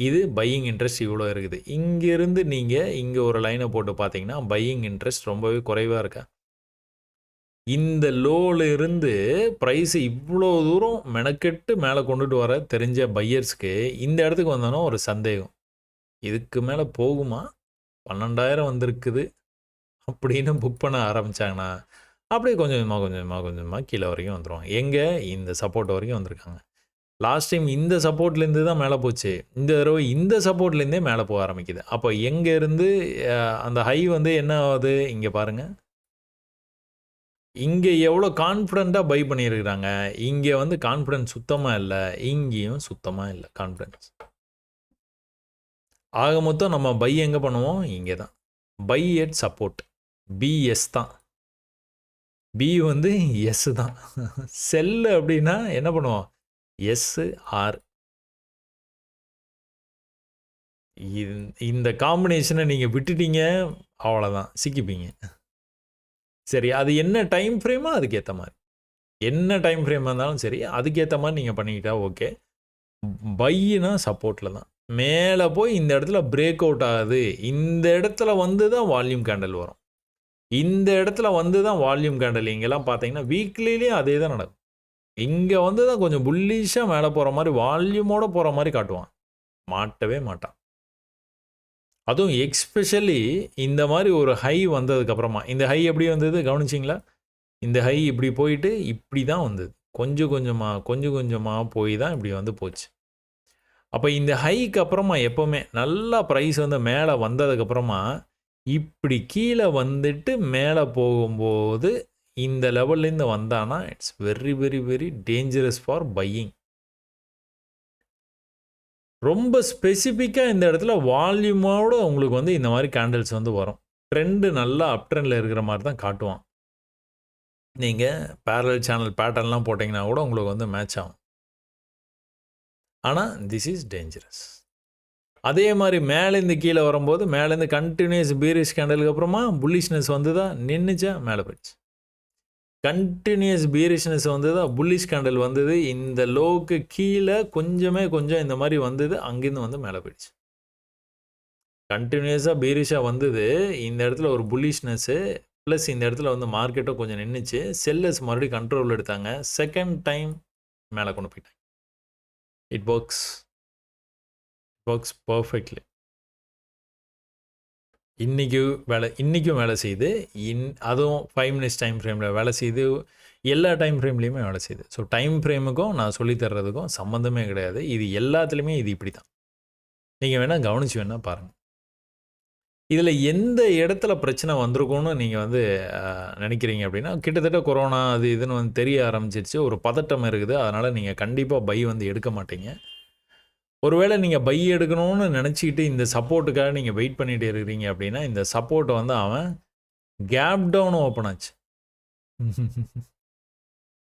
இது பையிங் இன்ட்ரெஸ்ட் இவ்வளோ இருக்குது. இங்கேருந்து நீங்கள் இங்கே ஒரு லைனை போட்டு பார்த்தீங்கன்னா பையிங் இன்ட்ரெஸ்ட் ரொம்பவே குறைவாக இருக்கா? இந்த லோவில் இருந்து ப்ரைஸ் இவ்வளோ தூரம் மெனக்கெட்டு மேலே கொண்டுட்டு வர தெரிஞ்ச பையர்ஸ்க்கு இந்த இடத்துக்கு வந்தோன்னா ஒரு சந்தேகம். இதுக்கு மேலே போகுமா? 12,000 வந்திருக்குது அப்படின்னு புக் பண்ண ஆரம்பித்தாங்கன்னா அப்படியே கொஞ்சமாக கீழே வரைக்கும் வந்துடுவாங்க. எங்கே? இந்த சப்போர்ட் வரைக்கும் வந்திருக்காங்க. லாஸ்ட் டைம் இந்த சப்போர்ட்லேருந்து தான் மேலே போச்சு. இந்த தடவை இந்த சப்போர்ட்லேருந்தே மேலே போக ஆரம்பிக்குது. அப்போ எங்கேருந்து அந்த ஹை வந்து என்ன ஆகுது? இங்கே பாருங்கள். இங்கே எவ்வளோ கான்ஃபிடென்ட்டாக பை பண்ணியிருக்கிறாங்க. இங்கே வந்து கான்ஃபிடென்ஸ் சுத்தமாக இல்லை. இங்கேயும் சுத்தமாக இல்லை கான்ஃபிடென்ஸ். ஆக மொத்தம் நம்ம பை எங்கே பண்ணுவோம்? இங்கே தான். By edge support. பிஎஸ் தான். பி வந்து எஸ் தான். செல்லு அப்படின்னா என்ன பண்ணுவோம்? எஸ்ஆர். இந்த காம்பினேஷனை நீங்கள் விட்டுட்டீங்க, அவ்வளோதான், சிக்கிப்பீங்க. சரி, அது என்ன டைம் ஃப்ரேமோ அதுக்கேற்ற மாதிரி, என்ன டைம் ஃப்ரேமாக இருந்தாலும் சரி அதுக்கேற்ற மாதிரி நீங்கள் பண்ணிக்கிட்டா ஓகே. பையினா சப்போர்ட்டில் தான். மேலே போய் இந்த இடத்துல பிரேக் அவுட் ஆகுது. இந்த இடத்துல வந்து தான் வால்யூம் கேண்டல் வரும். இந்த இடத்துல வந்து தான் வால்யூம் கேண்டல். இங்கெல்லாம் பார்த்தீங்கன்னா வீக்லிலேயும் அதே தான் நடக்கும். இங்கே வந்து தான் கொஞ்சம் புல்லிஷாக மேலே போகிற மாதிரி வால்யூமோடு போகிற மாதிரி காட்டுவான். மாட்டவே மாட்டான். அதுவும் எக்ஸ்பெஷலி இந்த மாதிரி ஒரு ஹை வந்ததுக்கப்புறமா, இந்த ஹை எப்படி வந்தது கவனிச்சிங்களா? இந்த ஹை இப்படி போயிட்டு இப்படி தான் வந்தது. கொஞ்சம் கொஞ்சமாக போய் தான் இப்படி வந்து போச்சு. அப்போ இந்த ஹைக்கு அப்புறமா எப்போவுமே நல்லா ப்ரைஸ் வந்து மேலே வந்ததுக்கப்புறமா இப்படி கீழே வந்துட்டு மேலே போகும்போது இந்த லெவல்லேருந்து வந்தானா it's very very very dangerous for buying. ரொம்ப ஸ்பெசிஃபிக்காக இந்த இடத்துல வால்யூமோடு உங்களுக்கு வந்து இந்த மாதிரி கேண்டில்ஸ் வந்து வரும். ட்ரெண்டு நல்லா அப் ட்ரெண்டில் இருக்கிற மாதிரி தான் காட்டுவான். நீங்கள் பேரலல் சேனல் பேட்டர்ன்லாம் போட்டிங்கன்னா கூட உங்களுக்கு வந்து மேட்ச் ஆகும். ஆனால் திஸ் இஸ் டேஞ்சரஸ். அதே மாதிரி மேலேருந்து கீழே வரும்போது மேலேருந்து கண்டினியூஸ் பீரிஷ் கேண்டலுக்கு அப்புறமா புல்லிஷ்னஸ் வந்துதா நின்றுச்சா மேலே போயிடுச்சு. கண்டினியூஸ் பீரிஷ்னஸ் வந்ததா புல்லிஷ் கேண்டல் வந்தது. இந்த லோவுக்கு கீழே கொஞ்சம் இந்த மாதிரி வந்தது. அங்கேருந்து வந்து மேலே போயிடுச்சு. கண்டினியூஸாக பீரிஷாக வந்தது. இந்த இடத்துல ஒரு புல்லிஷ்னஸ்ஸு ப்ளஸ் இந்த இடத்துல வந்து மார்க்கெட்டும் கொஞ்சம் நின்றுச்சு. செல்லர்ஸ் மறுபடியும் கண்ட்ரோல் எடுத்தாங்க. செகண்ட் டைம் மேலே கொண்டு போயிட்டாங்க. It works perfectly. இன்றைக்கும் வேலை செய்யுது. அதுவும் 5 மினிட்ஸ் டைம் ஃப்ரேமில் வேலை செய்யுது. எல்லா டைம் ஃப்ரேம்லேயுமே வேலை செய்யுது. ஸோ டைம் ஃப்ரேமுக்கும் நான் சொல்லித்தர்றதுக்கும் சம்மந்தமே கிடையாது. இது எல்லாத்துலேயுமே இது இப்படி தான். நீங்கள் வேணால் கவனித்து வேணால் பாருங்கள். இதில் எந்த இடத்துல பிரச்சனை வந்திருக்கும்னு நீங்கள் வந்து நினைக்கிறீங்க அப்படின்னா, கிட்டத்தட்ட கொரோனா அது இதுன்னு வந்து தெரிய ஆரம்பிச்சிருச்சு. ஒரு பதட்டம் இருக்குது. அதனால் நீங்கள் கண்டிப்பாக பை வந்து எடுக்க மாட்டீங்க. ஒருவேளை நீங்கள் பை எடுக்கணும்னு நினச்சிக்கிட்டு இந்த சப்போர்ட்டுக்காக நீங்கள் வெயிட் பண்ணிகிட்டு இருக்கிறீங்க அப்படின்னா, இந்த சப்போர்ட்டை வந்து அவன் கேப் டவுன் ஓப்பன் ஆச்சு.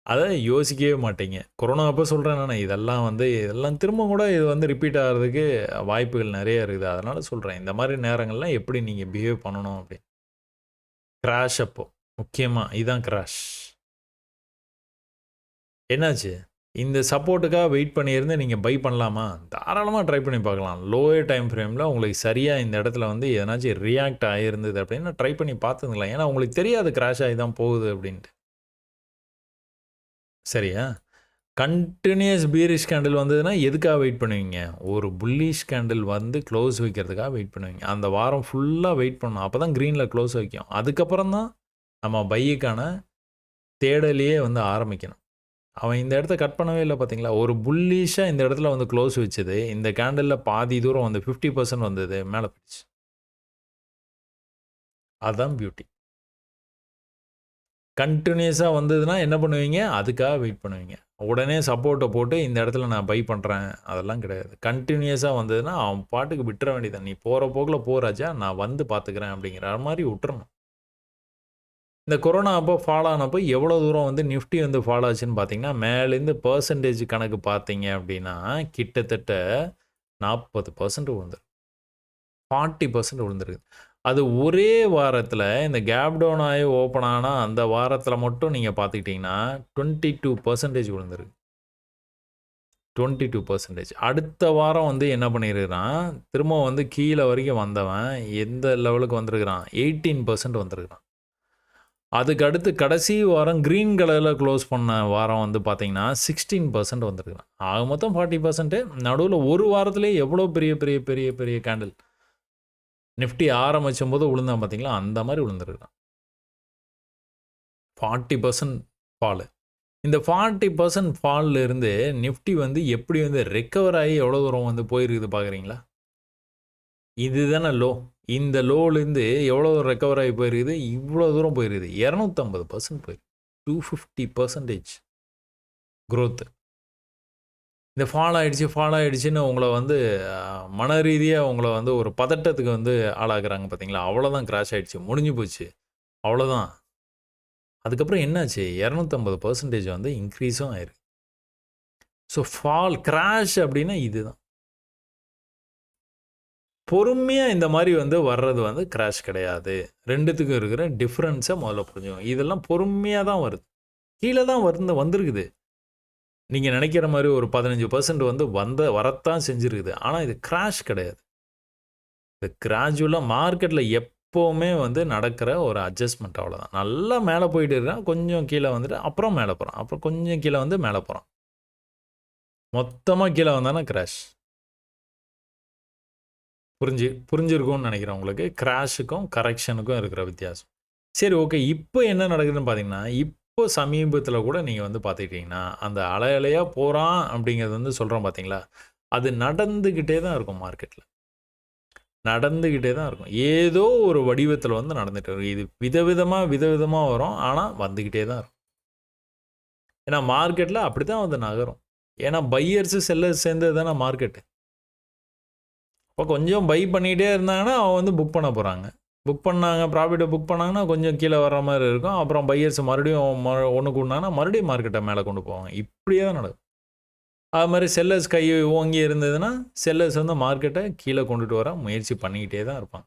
அதை யோசிக்கவே மாட்டீங்க. கொரோனா அப்போ சொல்கிறேன் நான், இதெல்லாம் திரும்ப கூட இது வந்து ரிப்பீட் ஆகிறதுக்கு வாய்ப்புகள் நிறைய இருக்குது. அதனால் சொல்கிறேன், இந்த மாதிரி நேரங்கள்லாம் எப்படி நீங்கள் பிஹேவ் பண்ணணும் அப்படின்னு. கிராஷ் அப்போ முக்கியமாக இதுதான் கிராஷ். என்னாச்சு? இந்த சப்போர்ட்டுக்காக வெயிட் பண்ணியிருந்து நீங்கள் பை பண்ணலாமா? தாராளமாக ட்ரை பண்ணி பார்க்கலாம். லோயர் டைம் ஃப்ரேமில் உங்களுக்கு சரியாக இந்த இடத்துல வந்து எதனாச்சும் ரியாக்ட் ஆகிருந்தது அப்படின்னு ட்ரை பண்ணி பார்த்துங்களேன். ஏன்னா உங்களுக்கு தெரியாது கிராஷ் ஆகி தான் போகுது அப்படின்ட்டு. சரியா? கண்டினியூஸ் பீரிஷ் கேண்டில் வந்ததுன்னா எதுக்காக வெயிட் பண்ணுவீங்க? ஒரு புல்லிஷ் கேண்டில் வந்து க்ளோஸ் வைக்கிறதுக்காக வெயிட் பண்ணுவீங்க. அந்த வாரம் ஃபுல்லாக வெயிட் பண்ணணும். அப்போ தான் க்ரீனில் க்ளோஸ் வைக்கும். அதுக்கப்புறம் தான் நம்ம பையுக்கான தேடலையே வந்து ஆரம்பிக்கணும். அவன் இந்த இடத்த கட் பண்ணவே இல்லை பார்த்தீங்களா? ஒரு புல்லிஷாக இந்த இடத்துல வந்து க்ளோஸ் வச்சது. இந்த கேண்டலில் பாதி தூரம் வந்து 50% வந்தது. மேலே போயிடுச்சு. அதுதான் பியூட்டி. கண்டினியூஸாக வந்ததுன்னா என்ன பண்ணுவீங்க? அதுக்காக வெயிட் பண்ணுவீங்க. உடனே சப்போர்ட்டை போட்டு இந்த இடத்துல நான் பை பண்ணுறேன் அதெல்லாம் கிடையாது. கண்டினியூஸாக வந்ததுன்னா அவன் பாட்டுக்கு விட்டுற வேண்டியதான். நீ போகிற போக்கில் போ ராஜா, நான் வந்து பார்த்துக்கிறேன் அப்படிங்கிற மாதிரி விட்டுறணும். இந்த கொரோனா அப்போ ஃபால் ஆனப்போ எவ்வளோ தூரம் வந்து நிஃப்டி வந்து ஃபால் ஆச்சுன்னு பார்த்தீங்கன்னா, மேலேருந்து பெர்சன்டேஜ் கணக்கு பார்த்தீங்க அப்படின்னா, கிட்டத்தட்ட 40% விழுந்துருக்கு. 40% விழுந்துருக்கு. அது ஒரே வாரத்தில் இந்த கேப் டவுன் ஆகி ஓப்பன் ஆனால் அந்த வாரத்தில் மட்டும் நீங்கள் பார்த்துக்கிட்டிங்கன்னா 22% விழுந்துருக்கு. 22%. அடுத்த வாரம் வந்து என்ன பண்ணியிருக்கிறான், திரும்ப வந்து கீழே வரைக்கும் வந்தவன் எந்த லெவலுக்கு வந்திருக்கிறான்? 18% வந்திருக்கிறான். அதுக்கு அடுத்து கடைசி வாரம் க்ரீன் கலரில் க்ளோஸ் பண்ண வாரம் வந்து பார்த்தீங்கன்னா 16% வந்திருக்குறான். ஆக மொத்தம் 40%. நடுவில் ஒரு வாரத்துலேயே எவ்வளோ பெரிய பெரிய பெரிய பெரிய கேண்டில். நிஃப்டி ஆரம்பிச்சும் போது விழுந்தான் பார்த்தீங்களா, அந்த மாதிரி விழுந்துருக்கான். 40% ஃபாலு. இந்த 40% ஃபாலில் இருந்து நிஃப்டி வந்து எப்படி வந்து ரெக்கவர் ஆகி எவ்வளோ தூரம் வந்து போயிருக்குது பார்க்குறீங்களா? இதுதானே லோ. இந்த லோலேருந்து எவ்வளோ ரெக்கவர் ஆகி போயிருக்குது? இவ்வளோ தூரம் போயிருக்குது. 250% போயிருக்கு. 250% க்ரோத்து. இந்த ஃபால் ஆகிடுச்சின்னு உங்களை வந்து மன ரீதியாக உங்களை வந்து ஒரு பதட்டத்துக்கு வந்து ஆளாக்குறாங்க பார்த்தீங்களா? அவ்வளோதான், கிராஷ் ஆகிடுச்சு, முடிஞ்சு போச்சு, அவ்வளோதான். அதுக்கப்புறம் என்னாச்சு? 250% வந்து இன்க்ரீஸும் ஆயிருக்கு. ஸோ கிராஷ் அப்படின்னா இதுதான். பொறுமையாக இந்த மாதிரி வந்து வர்றது வந்து கிராஷ் கிடையாது. ரெண்டுத்துக்கும் இருக்கிற டிஃப்ரென்ஸை முதல்ல புரிஞ்சுக்கணும். இதெல்லாம் பொறுமையாக தான் வருது. கீழே தான் வந்திருக்குது. நீங்கள் நினைக்கிற மாதிரி ஒரு 15% வந்து வரத்தான் செஞ்சுருக்குது. ஆனால் இது கிராஷ் கிடையாது. இது கிராஜுவலாக மார்க்கெட்டில் எப்போவுமே வந்து நடக்கிற ஒரு அட்ஜஸ்ட்மெண்ட், அவ்வளோதான். நல்லா மேலே போயிட்டு இருக்கான், கொஞ்சம் கீழே வந்துட்டு அப்புறம் மேலே போகிறான், அப்புறம் கொஞ்சம் கீழே வந்து மேலே போகிறான். மொத்தமாக கீழே வந்தானா கிராஷ். புரிஞ்சிருக்கும்னு நினைக்கிறேன் உங்களுக்கு, கிராஷுக்கும் கரெக்ஷனுக்கும் இருக்கிற வித்தியாசம். சரி, ஓகே. இப்போ என்ன நடக்குதுன்னு பார்த்தீங்கன்னா, இப்போ சமீபத்தில் கூட நீங்கள் வந்து பார்த்துக்கிட்டிங்கன்னா, அந்த அலையாக போகிறான் அப்படிங்கிறது வந்து சொல்கிறோம் பார்த்தீங்களா, அது நடந்துக்கிட்டே தான் இருக்கும் மார்க்கெட்டில். நடந்துக்கிட்டே தான் இருக்கும். ஏதோ ஒரு வடிவத்தில் வந்து நடந்துகிட்டு இருக்கும். இது விதவிதமாக வரும். ஆனால் வந்துக்கிட்டே தான் இருக்கும். ஏன்னா மார்க்கெட்டில் அப்படி தான் வந்து நகரும். ஏன்னா பையர்ஸு செல்லர்ஸ் சேர்ந்தது தானே மார்க்கெட்டு. இப்போ கொஞ்சம் பை பண்ணிகிட்டே இருந்தாங்கன்னா அவன் வந்து புக் பண்ண போகிறாங்க. புக் பண்ணாங்க, ப்ராஃபிட்டை புக் பண்ணாங்கன்னா கொஞ்சம் கீழே வர்ற மாதிரி இருக்கும். அப்புறம் பையர்ஸ் மறுபடியும் ஒன்று கூடினாங்கன்னா மறுபடியும் மார்க்கெட்டை மேலே கொண்டு போவாங்க. இப்படியே தான் நடக்கும். அது மாதிரி செல்லர்ஸ் கை ஓங்கி இருந்ததுன்னா செல்லர்ஸ் வந்து மார்க்கெட்டை கீழே கொண்டுட்டு வர முயற்சி பண்ணிக்கிட்டே தான் இருப்பாங்க.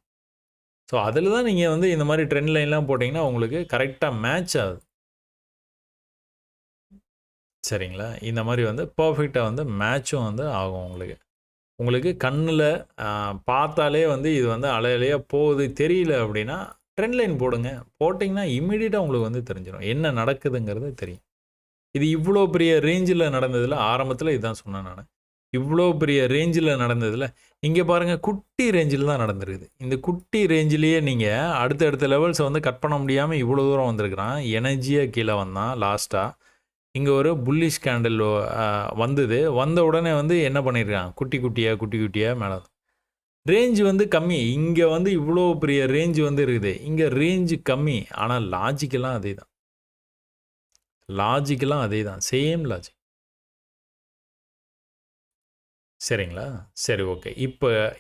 ஸோ அதில் தான் நீங்கள் வந்து இந்த மாதிரி ட்ரெண்ட் லைன்லாம் போட்டிங்கன்னா உங்களுக்கு கரெக்டாக மேட்ச் ஆகுது. சரிங்களா? இந்த மாதிரி வந்து பர்ஃபெக்டாக வந்து மேட்சும் வந்து ஆகும் உங்களுக்கு. உங்களுக்கு கண்ணில் பார்த்தாலே வந்து இது வந்து அலையாக போகுது தெரியல அப்படின்னா ட்ரெண்ட் லைன் போடுங்க. போட்டிங்கன்னா இம்மிடியட்டாக உங்களுக்கு வந்து தெரிஞ்சிடும். என்ன நடக்குதுங்கிறது தெரியும். இது இவ்வளோ பெரிய ரேஞ்சில் நடந்ததில் ஆரம்பத்தில் இதுதான் சொன்னேன் நான். இவ்வளோ பெரிய ரேஞ்சில் நடந்ததில் இங்கே பாருங்கள் குட்டி ரேஞ்சில் தான் நடந்துருக்குது. இந்த குட்டி ரேஞ்சிலேயே நீங்கள் அடுத்தடுத்த லெவல்ஸை வந்து கட் பண்ண முடியாமல் இவ்வளோ தூரம் வந்திருக்கிறான். எனர்ஜியாக கீழே வந்தான் லாஸ்ட்டாக. இங்கே ஒரு புல்லிஷ் கேண்டில் வந்தது. வந்த உடனே வந்து என்ன பண்ணியிருக்கான், குட்டி குட்டியாக மேலே ரேஞ்சு வந்து கம்மி. இங்கே வந்து இவ்வளோ பெரிய ரேஞ்சு வந்து இருக்குது. இங்கே ரேஞ்சு கம்மி. ஆனால் லாஜிக்கெல்லாம் அதே தான். Same logic. சரிங்களா? சரி, ஓகே.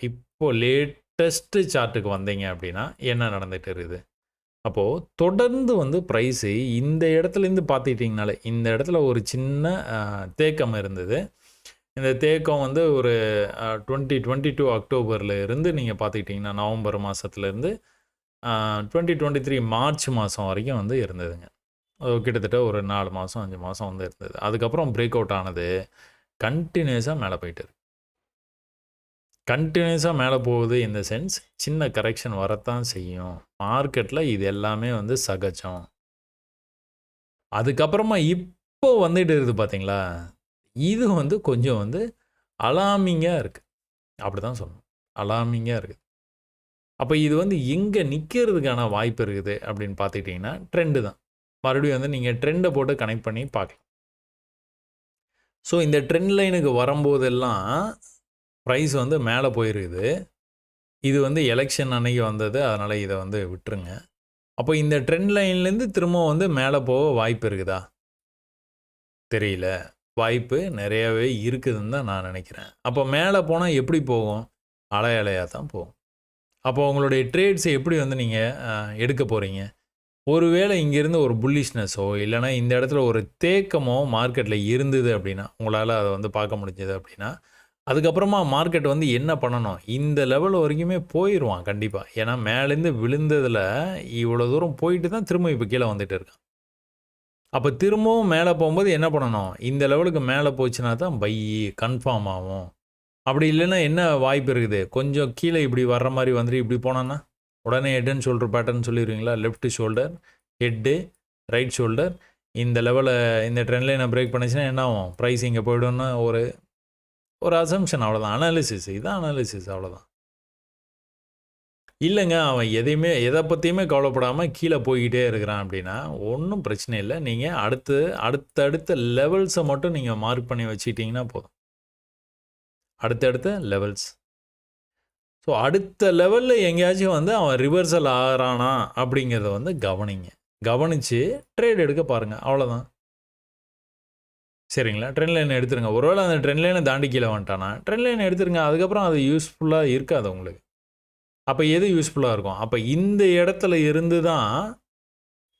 இப்போ லேட்டஸ்ட்டு சார்ட்டுக்கு வந்தீங்க அப்படின்னா என்ன நடந்துகிட்டு இருக்குது? அப்போது தொடர்ந்து வந்து ப்ரைஸு இந்த இடத்துலேருந்து பார்த்துக்கிட்டிங்கனாலே இந்த இடத்துல ஒரு சின்ன தேக்கம் இருந்தது. இந்த தேக்கம் வந்து ஒரு 2022 அக்டோபரில் இருந்து நீங்கள் பார்த்துக்கிட்டிங்கன்னா நவம்பர் மாதத்துலேருந்து 2023 மார்ச் மாதம் வரைக்கும் வந்து இருந்ததுங்க. கிட்டத்தட்ட ஒரு 4 மாதம் 5 மாதம் வந்து இருந்தது. அதுக்கப்புறம் பிரேக் அவுட் ஆனது கண்டினியூஸாக மேலே போயிட்டு இருக்கு. கண்டினியூஸாக மேலே போகுது. இந்த சென்ஸ் சின்ன கரெக்ஷன் வரத்தான் செய்யும். மார்க்கெட்டில் இது எல்லாமே வந்து சகஜம். அதுக்கப்புறமா இப்போ வந்துட்டு இருக்குது பார்த்தீங்களா, இது வந்து கொஞ்சம் வந்து அலார்மிங்காக இருக்குது. அப்படி தான் சொல்லணும். அலார்மிங்காக இருக்குது. அப்போ இது வந்து எங்கே நிற்கிறதுக்கான வாய்ப்பு இருக்குது அப்படின்னு பார்த்துக்கிட்டிங்கன்னா ட்ரெண்டு தான். மறுபடியும் வந்து நீங்கள் ட்ரெண்டை போட்டு கனெக்ட் பண்ணி பார்க்கலாம். ஸோ இந்த ட்ரெண்ட் லைனுக்கு வரும்போதெல்லாம் ப்ரைஸ் வந்து மேலே போயிருக்குது. இது வந்து எலெக்ஷன் அன்னைக்கு வந்தது. அதனால் இதை வந்து விட்டுருங்க. அப்போ இந்த ட்ரெண்ட் லைன்லேருந்து திரும்ப வந்து மேலே போக வாய்ப்பு இருக்குதா? தெரியல. வாய்ப்பு நிறையாவே இருக்குதுன்னு தான் நான் நினைக்கிறேன். அப்போ மேலே போனால் எப்படி போகும்? அலையாக தான் போகும். அப்போ உங்களுடைய ட்ரேட்ஸை எப்படி வந்து நீங்கள் எடுக்க போகிறீங்க? ஒருவேளை இங்கேருந்து ஒரு புல்லிஷ்னஸோ இல்லைனா இந்த இடத்துல ஒரு தேக்கமோ மார்க்கெட்டில் இருந்தது அப்படின்னா, உங்களால் அதை வந்து பார்க்க முடிஞ்சது அப்படின்னா, அதுக்கப்புறமா மார்க்கெட் வந்து என்ன பண்ணணும்? இந்த லெவல் வரைக்குமே போயிடுவான் கண்டிப்பாக. ஏன்னா மேலேருந்து விழுந்ததில் இவ்வளோ தூரம் போயிட்டு தான் திரும்ப இப்போ கீழே வந்துட்டு இருக்கான். அப்போ திரும்பவும் மேலே போகும்போது என்ன பண்ணணும்? இந்த லெவலுக்கு மேலே போச்சுன்னா தான் பை கன்ஃபார்ம் ஆகும். அப்படி இல்லைன்னா என்ன வாய்ப்பு இருக்குது? கொஞ்சம் கீழே இப்படி வர்ற மாதிரி வந்துட்டு இப்படி போனான்னா உடனே ஹெட் அண்ட் ஷோல்டர் பேட்டர்ன் சொல்லிடுவீங்களா? Left shoulder, head, right shoulder. இந்த லெவலை இந்த ட்ரெண்ட் லைனை பிரேக் பண்ணிச்சுன்னா என்ன ஆகும்? ப்ரைஸ் இங்கே போய்டும்னா ஒரு அசம்ஷன் அவ்வளோதான். அனாலிசிஸ் இதுதான் அனாலிசிஸ் அவ்வளோதான். இல்லைங்க அவன் எதை பற்றியுமே கவலைப்படாமல் கீழே போய்கிட்டே இருக்கிறான் அப்படின்னா ஒன்றும் பிரச்சனை இல்லை. நீங்கள் அடுத்தடுத்த லெவல்ஸை மட்டும் நீங்கள் மார்க் பண்ணி வச்சுக்கிட்டிங்கன்னா போதும். அடுத்தடுத்த லெவல்ஸ். ஸோ அடுத்த லெவலில் எங்கேயாச்சும் வந்து அவன் ரிவர்சல் ஆகிறானா அப்படிங்கிறத வந்து கவனித்து ட்ரேட் எடுக்க பாருங்கள். அவ்வளோதான். சரிங்களா? ட்ரெண்ட் லைனை எடுத்துருங்க. ஒருவேளை அந்த ட்ரெண்ட் லைனை தாண்டி கீழே வந்துட்டானா ட்ரெண்ட் லைனை எடுத்துருங்க. அதுக்கப்புறம் அது யூஸ்ஃபுல்லாக இருக்காது உங்களுக்கு. அப்போ எது யூஸ்ஃபுல்லாக இருக்கும்? அப்போ இந்த இடத்துல இருந்து தான்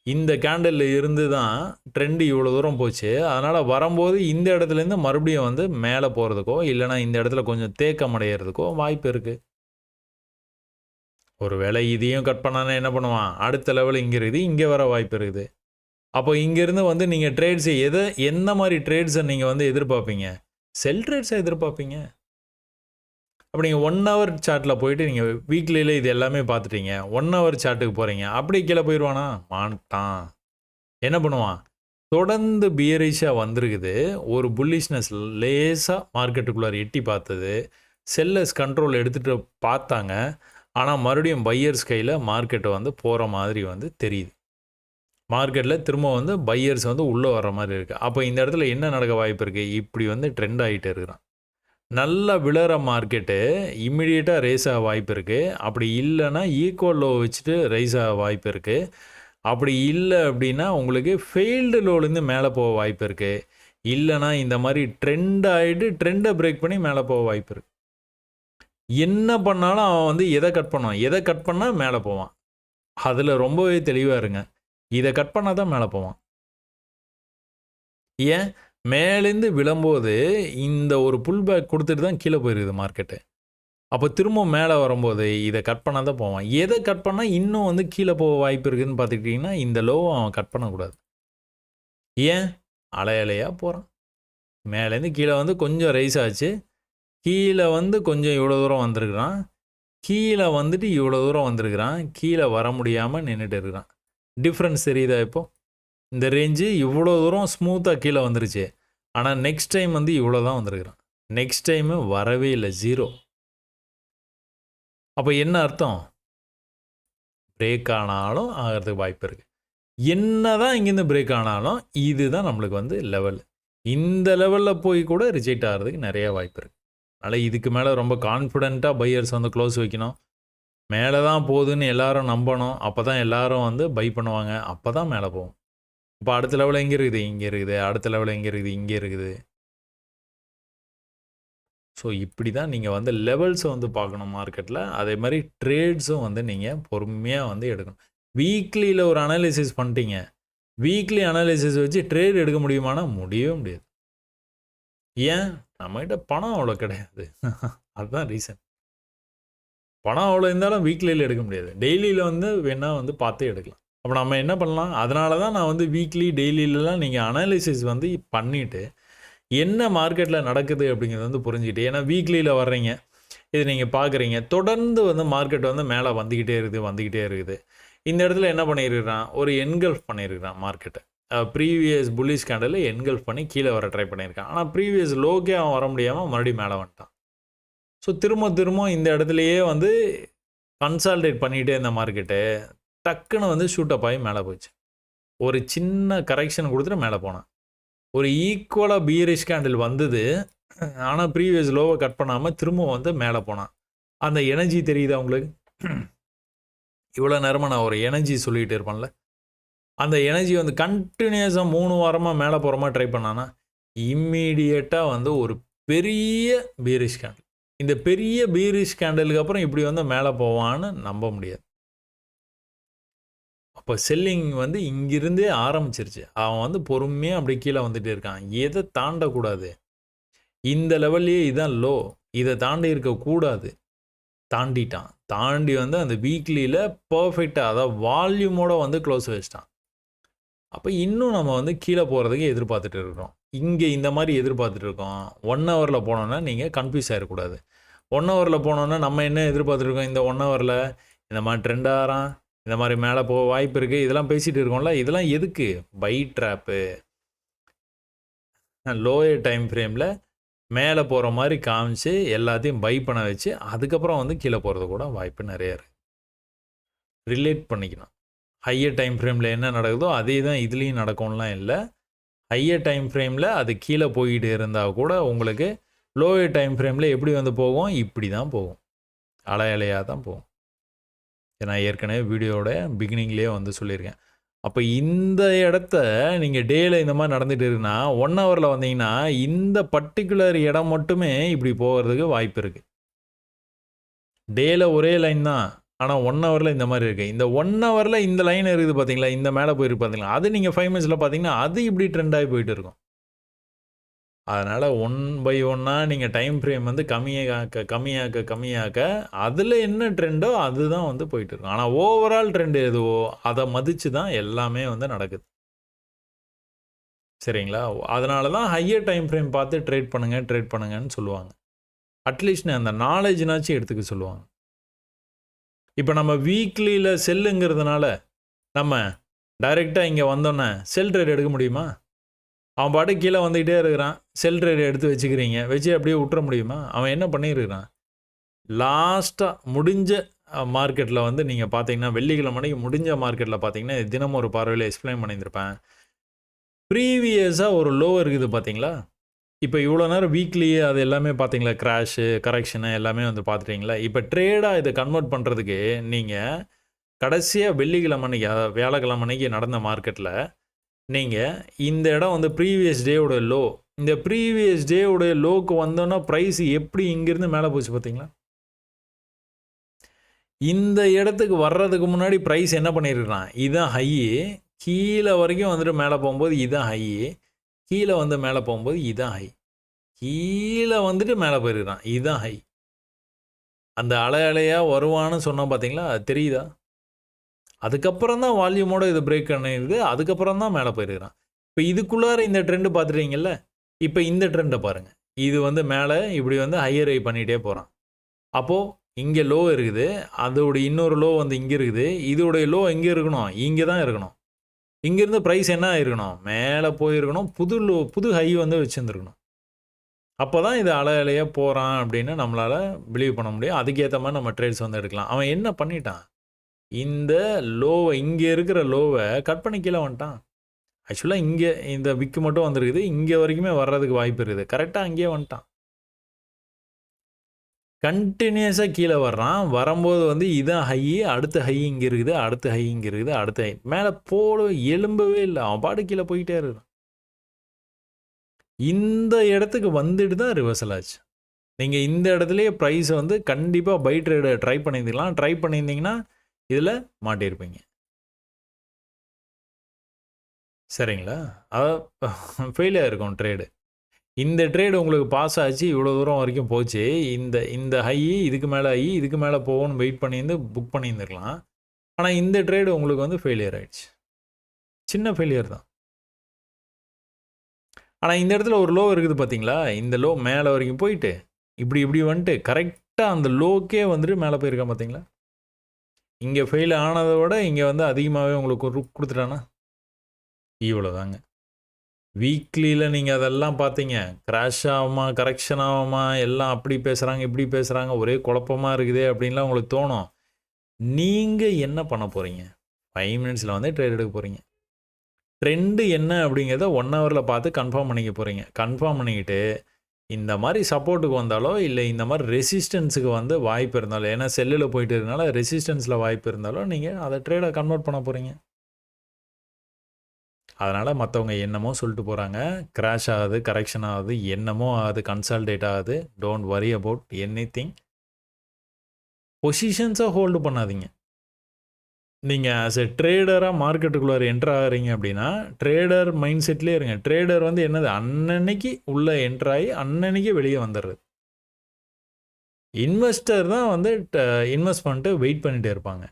இந்த கேண்டலில் இருந்து தான் ட்ரெண்டு இவ்வளோ தூரம் போச்சு. அதனால் வரும்போது இந்த இடத்துலேருந்து மறுபடியும் வந்து மேலே போகிறதுக்கோ இல்லைனா இந்த இடத்துல கொஞ்சம் தேக்கம் அடைகிறதுக்கோ வாய்ப்பு இருக்குது. ஒரு வேளை இதையும் கட் பண்ணானா என்ன பண்ணுவான்? அடுத்த லெவல் இங்கே இருக்குது, இங்கே வர வாய்ப்பு இருக்குது. அப்போ இங்கேருந்து வந்து நீங்கள் ட்ரேட்ஸை எந்த மாதிரி ட்ரேட்ஸை நீங்கள் வந்து எதிர்பார்ப்பீங்க? செல் ட்ரேட்ஸை எதிர்பார்ப்பீங்க. அப்போ நீங்கள் 1 ஹவர் சார்ட்டில் போயிட்டு நீங்கள் வீக்லியில் இது எல்லாமே பார்த்துட்டீங்க. 1 ஹவர் சார்ட்டுக்கு போகிறீங்க. அப்படி கீழே போயிடுவானா? மாட்டான். என்ன பண்ணுவான்? தொடர்ந்து பியரிஷாக வந்திருக்குது. ஒரு புல்லிஷ்னஸ் லேசாக மார்க்கெட்டுக்குள்ளார எட்டி பார்த்தது. செல்லர்ஸ் கண்ட்ரோல் எடுத்துகிட்டு பார்த்தாங்க. ஆனால் மறுபடியும் பையர்ஸ் கையில் மார்க்கெட்டை வந்து போகிற மாதிரி வந்து தெரியுது. மார்க்கெட்டில் திரும்ப வந்து பையர்ஸ் வந்து உள்ளே வர்ற மாதிரி இருக்குது. அப்போ இந்த இடத்துல என்ன நடக்க வாய்ப்பு இருக்குது? இப்படி வந்து ட்ரெண்ட் ஆகிட்டே இருக்கிறான். நல்லா விழற மார்க்கெட்டு இம்மிடியேட்டாக ரைஸ் ஆக வாய்ப்பு இருக்குது. அப்படி இல்லைன்னா ஈக்குவல் லோ வச்சுட்டு ரைஸ் ஆக வாய்ப்பு இருக்குது. அப்படி இல்லை அப்படின்னா உங்களுக்கு ஃபெயில்டு லோலேருந்து மேலே போக வாய்ப்பு இருக்குது. இல்லைன்னா இந்த மாதிரி ட்ரெண்ட் ஆகிட்டு ட்ரெண்டை பிரேக் பண்ணி மேலே போக வாய்ப்பு இருக்குது. என்ன பண்ணாலும் அவன் வந்து எதை கட் பண்ணுவான், எதை கட் பண்ணால் மேலே போவான். அதில் ரொம்பவே தெளிவாக இருங்க. இதை கட் பண்ணால் தான் மேலே போவான். ஏன் மேலேருந்து விழும்போது இந்த ஒரு புல் பேக் கொடுத்துட்டு தான் கீழே போயிருக்குது மார்க்கெட்டு. அப்போ திரும்ப மேலே வரும்போது இதை கட் பண்ணால் தான் போவான். எதை கட் பண்ணால் இன்னும் வந்து கீழே போக வாய்ப்பு இருக்குதுன்னு பார்த்துக்கிட்டிங்கன்னா இந்த லோவை அவன் கட் பண்ணக்கூடாது. ஏன் அலை அலையாக போகிறான். மேலேருந்து கீழே வந்து கொஞ்சம் ரைஸ் ஆச்சு, கீழே வந்து கொஞ்சம் இவ்வளோ தூரம் வந்திருக்கிறான், கீழே வந்துட்டு இவ்வளோ தூரம் வந்திருக்கிறான், கீழே வர முடியாமல் நின்றுட்டு இருக்கிறான். டிஃப்ரென்ஸ் தெரியுதா? இப்போது இந்த ரேஞ்சு இவ்வளோ தூரம் ஸ்மூத்தாக கீழே வந்துருச்சு, ஆனால் நெக்ஸ்ட் டைம் வந்து இவ்வளோ தான் வந்திருக்கிறான். நெக்ஸ்ட் டைமு வரவே இல்லை, 0. அப்போ என்ன அர்த்தம்? பிரேக் ஆனாலும் ஆகிறதுக்கு வாய்ப்பு இருக்குது. என்ன தான் இங்கேருந்து பிரேக் ஆனாலும் இதுதான் நம்மளுக்கு வந்து லெவல். இந்த லெவலில் போய் கூட ரிஜெக்ட் ஆகிறதுக்கு நிறைய வாய்ப்பு இருக்குது. அதனால் இதுக்கு மேலே ரொம்ப கான்ஃபிடென்ட்டாக பையர்ஸ் வந்து க்ளோஸ் வைக்கணும். மேலே தான் போகுதுன்னு எல்லாரும் நம்பணும். அப்போ தான் எல்லாரும் வந்து பை பண்ணுவாங்க. அப்போ தான் மேலே போகும். இப்போ அடுத்த லெவலில் எங்கே இருக்குது, இங்கே இருக்குது. அடுத்த லெவலில் எங்கே இருக்குது, இங்கே இருக்குது. ஸோ இப்படி தான் நீங்கள் வந்து லெவல்ஸை வந்து பார்க்கணும் மார்க்கெட்டில். அதே மாதிரி ட்ரேட்ஸும் வந்து நீங்கள் பொறுமையாக வந்து எடுக்கணும். வீக்லியில் ஒரு அனாலிசிஸ் பண்ணிட்டீங்க, வீக்லி அனாலிசிஸ் வச்சு ட்ரேட் எடுக்க முடியுமானா முடியவே முடியாது. ஏன்? நம்மகிட்ட பணம் அவ்வளோ கிடையாது. அதுதான் ரீசன். பணம் அவ்வளோ இருந்தாலும் வீக்லியில் எடுக்க முடியாது. டெய்லியில் வந்து வேணால் வந்து பார்த்து எடுக்கலாம். அப்போ நம்ம என்ன பண்ணலாம்? அதனால தான் நான் வந்து வீக்லி டெய்லியிலலாம் நீங்கள் அனாலிசிஸ் வந்து பண்ணிவிட்டு என்ன மார்க்கெட்டில் நடக்குது அப்படிங்கிறது வந்து புரிஞ்சுக்கிட்டு, ஏன்னா வீக்லியில் வர்றீங்க, இது நீங்கள் பார்க்குறீங்க, தொடர்ந்து வந்து மார்க்கெட் வந்து மேலே வந்துக்கிட்டே இருக்குது. இந்த இடத்துல என்ன பண்ணியிருக்கிறான்? ஒரு என்கல்ஃப் பண்ணியிருக்கிறான் மார்க்கெட்டை. ப்ரீவியஸ் புல்லிஷ் கேண்டலில் என்கல்ஃப் பண்ணி கீழே வர ட்ரை பண்ணியிருக்கான். ஆனால் ப்ரீவியஸ் லோக்கே அவன் வர முடியாமல் மறுபடியும் மேலே வந்துட்டான். ஸோ திரும்ப இந்த இடத்துலையே வந்து கன்சால்டேட் பண்ணிகிட்டே இருந்த மார்க்கெட்டு டக்குன்னு வந்து ஷூட்டப் ஆகி மேலே போச்சு. ஒரு சின்ன கரெக்ஷன் கொடுத்துட்டு மேலே போனான். ஒரு ஈக்குவலாக பீரிஷ் கேண்டில் வந்தது, ஆனால் ப்ரீவியஸ் லோவை கட் பண்ணாமல் திரும்ப வந்து மேலே போனான். அந்த எனர்ஜி தெரியுதா உங்களுக்கு? இவ்வளோ நேரமாக நான் ஒரு எனர்ஜி சொல்லிகிட்டு இருப்பேன்ல, அந்த எனர்ஜி வந்து கண்டினியூஸாக 3 வாரமாக மேலே போகிற மாதிரி ட்ரை பண்ணான்னா இம்மீடியட்டாக வந்து ஒரு பெரிய பீரிஷ் கேண்டில். இந்த பெரிய பீரிஷ் கேண்டலுக்கு அப்புறம் இப்படி வந்து மேலே போவான்னு நம்ப முடியாது. அப்போ செல்லிங் வந்து இங்கிருந்தே ஆரம்பிச்சிருச்சு. அவன் வந்து பொறுமையாக அப்படி கீழே வந்துகிட்டே இருக்கான். எதை தாண்டக்கூடாது? இந்த லெவல்லையே இதான் லோ, இதை தாண்டி இருக்கக்கூடாது. தாண்டிட்டான். தாண்டி வந்து அந்த வீக்லியில் பர்ஃபெக்டாக அதாவது வால்யூமோட வந்து க்ளோஸ் வச்சிட்டான். அப்போ இன்னும் நம்ம வந்து கீழே போகிறதுக்கு எதிர்பார்த்துட்டு இருக்கிறோம். இங்கே இந்த மாதிரி எதிர்பார்த்துட்டு இருக்கோம். 1 ஹவரில் போனோன்னா நீங்கள் கன்ஃபியூஸ் ஆகிடக்கூடாது. 1 ஹவரில் போனோன்னா நம்ம என்ன எதிர்பார்த்துருக்கோம்? இந்த 1 ஹவரில் இந்த மாதிரி ட்ரெண்ட் ஆகிறான், இந்த மாதிரி மேலே போக வாய்ப்பு இருக்குது, இதெல்லாம் பேசிகிட்டு இருக்கோம்ல. இதெல்லாம் எதுக்கு? By drop. லோயர் டைம் ஃப்ரேமில் மேலே போகிற மாதிரி காமிச்சு எல்லாத்தையும் பை பண்ண வச்சு அதுக்கப்புறம் வந்து கீழே போகிறது கூட வாய்ப்பு நிறையா இருக்குது. ரிலேட் பண்ணிக்கணும். ஹையர் டைம் ஃப்ரேமில் என்ன நடக்குதோ அதே தான் இதுலேயும் நடக்கும்லாம் இல்லை. ஹையர் டைம் ஃப்ரேமில் அது கீழே போய்கிட்டு இருந்தால் கூட உங்களுக்கு லோயர் டைம் ஃப்ரேமில் எப்படி வந்து போகும்? இப்படி தான் போகும். அலையாக தான் போகும். நான் ஏற்கனவே வீடியோட பிகினிங்லேயே வந்து சொல்லியிருக்கேன். அப்போ இந்த இடத்த நீங்கள் டேயில் இந்த மாதிரி நடந்துகிட்டு இருக்குன்னா 1 ஹவரில் வந்தீங்கன்னா இந்த பர்டிகுலர் இடம் மட்டுமே இப்படி போகிறதுக்கு வாய்ப்பு இருக்குது. டேயில் ஒரே லைன் தான், ஆனால் 1 ஹவரில் இந்த மாதிரி இருக்குது. இந்த 1 ஹவரில் இந்த லைன் இருக்குது பார்த்தீங்களா, இந்த மேலே போயிருக்கு பார்த்தீங்களா, அது நீங்கள் 5 மினிட்ஸில் பார்த்தீங்கன்னா அது இப்படி ட்ரெண்ட் ஆகி போயிட்டு இருக்கும். அதனால் 1 பை 1 நீங்கள் டைம் ஃப்ரேம் வந்து கம்மியாக்க அதில் என்ன ட்ரெண்டோ அதுதான் வந்து போயிட்டு இருக்கும். ஆனால் ஓவரால் ட்ரெண்ட் எதுவோ அதை மதித்து தான் எல்லாமே வந்து நடக்குது. சரிங்களா? அதனால தான் ஹையர் டைம் ஃப்ரேம் பார்த்து ட்ரேட் பண்ணுங்கன்னு சொல்லுவாங்க. அட்லீஸ்ட் அந்த நாலேஜ்னாச்சும் எடுத்துக்க சொல்லுவாங்க. இப்போ நம்ம வீக்லியில் செல்லுங்கிறதுனால நம்ம டைரெக்டாக இங்கே வந்தோன்னே செல் ட்ரேட் எடுக்க முடியுமா? அவன் பாட்டு கீழே வந்துக்கிட்டே இருக்கிறான், செல் ட்ரேட் எடுத்து வச்சுக்கிறீங்க, வச்சு அப்படியே விட்டுற முடியுமா? அவன் என்ன பண்ணியிருக்கிறான்? லாஸ்ட்டாக முடிஞ்ச மார்க்கெட்டில் வந்து நீங்கள் பார்த்தீங்கன்னா வெள்ளிக்கிழமை முடிஞ்ச மார்க்கெட்டில் பார்த்தீங்கன்னா தினமும் ஒரு பார்வையில் எக்ஸ்பிளைன் பண்ணியிருந்திருப்பேன். ப்ரீவியஸாக ஒரு லோ இருக்குது பார்த்தீங்களா, இப்போ இவ்வளோ நேரம் வீக்லி அது எல்லாமே பார்த்தீங்களா, கிராஷு, கரெக்ஷனு எல்லாமே வந்து பார்த்துட்டீங்களா? இப்போ ட்ரேடாக இதை கன்வெர்ட் பண்ணுறதுக்கு நீங்கள் கடைசியாக வெள்ளிக்கிழமை அன்னைக்கு, அதாவது வியாழக்கிழமை அன்னைக்கு நடந்த மார்க்கெட்டில் நீங்கள் இந்த இடம் வந்து ப்ரீவியஸ் டேவோட லோ, இந்த ப்ரீவியஸ் டேவோட லோக்கு வந்தோன்னா ப்ரைஸ் எப்படி இங்கேருந்து மேலே போச்சு பார்த்தீங்களா? இந்த இடத்துக்கு வர்றதுக்கு முன்னாடி ப்ரைஸ் என்ன பண்ணியிருக்கிறான், இதுதான் ஹையி, கீழே வரைக்கும் வந்துட்டு மேலே போகும்போது இதுதான் ஹையி, கீழே வந்து மேலே போகும்போது இதுதான் ஹை, கீழே வந்துட்டு மேலே போயிருக்கிறான், இதுதான் ஹை. அந்த அலை அலையாக வருவான்னு சொன்னோம் பார்த்தீங்களா, அது தெரியுதா? அதுக்கப்புறம் தான் வால்யூமோட இது பிரேக் பண்ணிடுது, அதுக்கப்புறம் தான் மேலே போயிருக்கிறான். இப்போ இதுக்குள்ளார இந்த ட்ரெண்டு பார்த்துட்டீங்கல்ல, இப்போ இந்த ட்ரெண்டை பாருங்கள். இது வந்து மேலே இப்படி வந்து ஹையர் ஹை பண்ணிகிட்டே போகிறான். அப்போது இங்கே லோ இருக்குது, அதோடைய இன்னொரு லோ வந்து இங்கே இருக்குது, இதோடைய லோ எங்கே இருக்கணும், இங்கே தான் இருக்கணும். இங்கேருந்து ப்ரைஸ் என்ன ஆயிருக்கணும், மேலே போயிருக்கணும், புது ஹை வந்து வச்சுருந்துருக்கணும். அப்போ தான் இது அலை அலையாக போகிறான் அப்படின்னு நம்மளால் பிலீவ் பண்ண முடியும். அதுக்கேற்ற மாதிரி நம்ம ட்ரேட்ஸ் வந்து எடுக்கலாம். அவன் என்ன பண்ணிட்டான், இந்த லோவை, இங்கே இருக்கிற லோவை கட் பண்ணி கீழே வந்துட்டான். ஆக்சுவலாக இங்கே இந்த விக்கு மட்டும் வந்துருக்குது, இங்கே வரைக்குமே வர்றதுக்கு வாய்ப்பு இருக்குது. கரெக்டாக அங்கேயே வந்துட்டான். கண்டினியூஸாக கீழே வர்றான். வரும்போது வந்து இதான் ஹை, அடுத்த ஹை இங்கே இருக்குது, அடுத்த ஹை இங்கே இருக்குது, அடுத்த ஹை மேலே எலும்பவே இல்லை. அவன் பாட்டு கீழே போயிட்டே இருக்கிறான். இந்த இடத்துக்கு வந்துட்டு தான் ரிவர்சல் ஆச்சு. நீங்கள் இந்த இடத்துலையே ப்ரைஸை வந்து கண்டிப்பாக பை ட்ரேடை ட்ரை பண்ணியிருந்துக்கலாம். ட்ரை பண்ணியிருந்தீங்கன்னா இதில் மாட்டியிருப்பீங்க. சரிங்களா? அதாவது ஃபெயிலியர் இருக்கும் ட்ரேடு. இந்த ட்ரேடு உங்களுக்கு பாஸ் ஆச்சு, இவ்வளோ தூரம் வரைக்கும் போச்சு. இந்த ஹை, இதுக்கு மேலே ஹை, இதுக்கு மேலே போகும்னு வெயிட் பண்ணியிருந்து புக் பண்ணியிருந்துருக்கலாம். ஆனால் இந்த ட்ரேடு உங்களுக்கு வந்து ஃபெயிலியர் ஆகிடுச்சு. சின்ன ஃபெயிலியர் தான். ஆனால் இந்த இடத்துல ஒரு லோ இருக்குது பார்த்தீங்களா, இந்த லோ மேலே வரைக்கும் போயிட்டு இப்படி வந்துட்டு கரெக்டாக அந்த லோக்கே வந்துட்டு மேலே போயிருக்கான் பார்த்தீங்களா. இங்கே ஃபெயில் ஆனதை விட இங்கே வந்து அதிகமாகவே உங்களுக்கு கொடுத்துட்டானா. இவ்வளோ தாங்க. வீக்லியில் நீங்கள் அதெல்லாம் பார்த்தீங்க, கிராஷ் ஆகுமா, கரெக்ஷன் ஆகுமா, எல்லாம் அப்படி பேசுகிறாங்க, இப்படி பேசுகிறாங்க, ஒரே குழப்பமாக இருக்குதே அப்படின்லாம் உங்களுக்கு தோணும். நீங்கள் என்ன பண்ண போகிறீங்க, 5 மினிட்ஸில் வந்து ட்ரேட் எடுக்க போகிறீங்க. ட்ரெண்டு என்ன அப்படிங்கிறத 1 ஹவரில் பார்த்து கன்ஃபார்ம் பண்ணிக்க போகிறீங்க. கன்ஃபார்ம் பண்ணிக்கிட்டு இந்த மாதிரி சப்போர்ட்டுக்கு வந்தாலோ, இல்லை இந்த மாதிரி ரெசிஸ்டன்ஸுக்கு வந்து வாய்ப்பு இருந்தாலோ, ஏன்னா செல்லில் போயிட்டு இருக்கனால ரெசிஸ்டன்ஸில் வாய்ப்பு இருந்தாலோ நீங்கள் அதை ட்ரேடை கன்வெர்ட் பண்ண போகிறீங்க. அதனால் மற்றவங்க என்னமோ சொல்லிட்டு போகிறாங்க, கிராஷ் ஆகுது, கரெக்ஷன் ஆகுது, என்னமோ ஆகுது, கன்சால்டேட் ஆகுது, don't worry about anything. பொசிஷன்ஸை hold பண்ணாதீங்க. நீங்கள் ஆஸ் எ ட்ரேடராக மார்க்கெட்டுக்குள்ளார என்ட்ரு ஆகிறீங்க அப்படின்னா ட்ரேடர் மைண்ட் செட்லேயே இருங்க. ட்ரேடர் வந்து என்னது, அன்னன்னைக்கு உள்ளே என்ட்ராகி அன்னன்னைக்கு வெளியே வந்துடுறது. இன்வெஸ்டர் தான் வந்து இன்வெஸ்ட் பண்ணிட்டு வெயிட் பண்ணிகிட்டே இருப்பாங்க.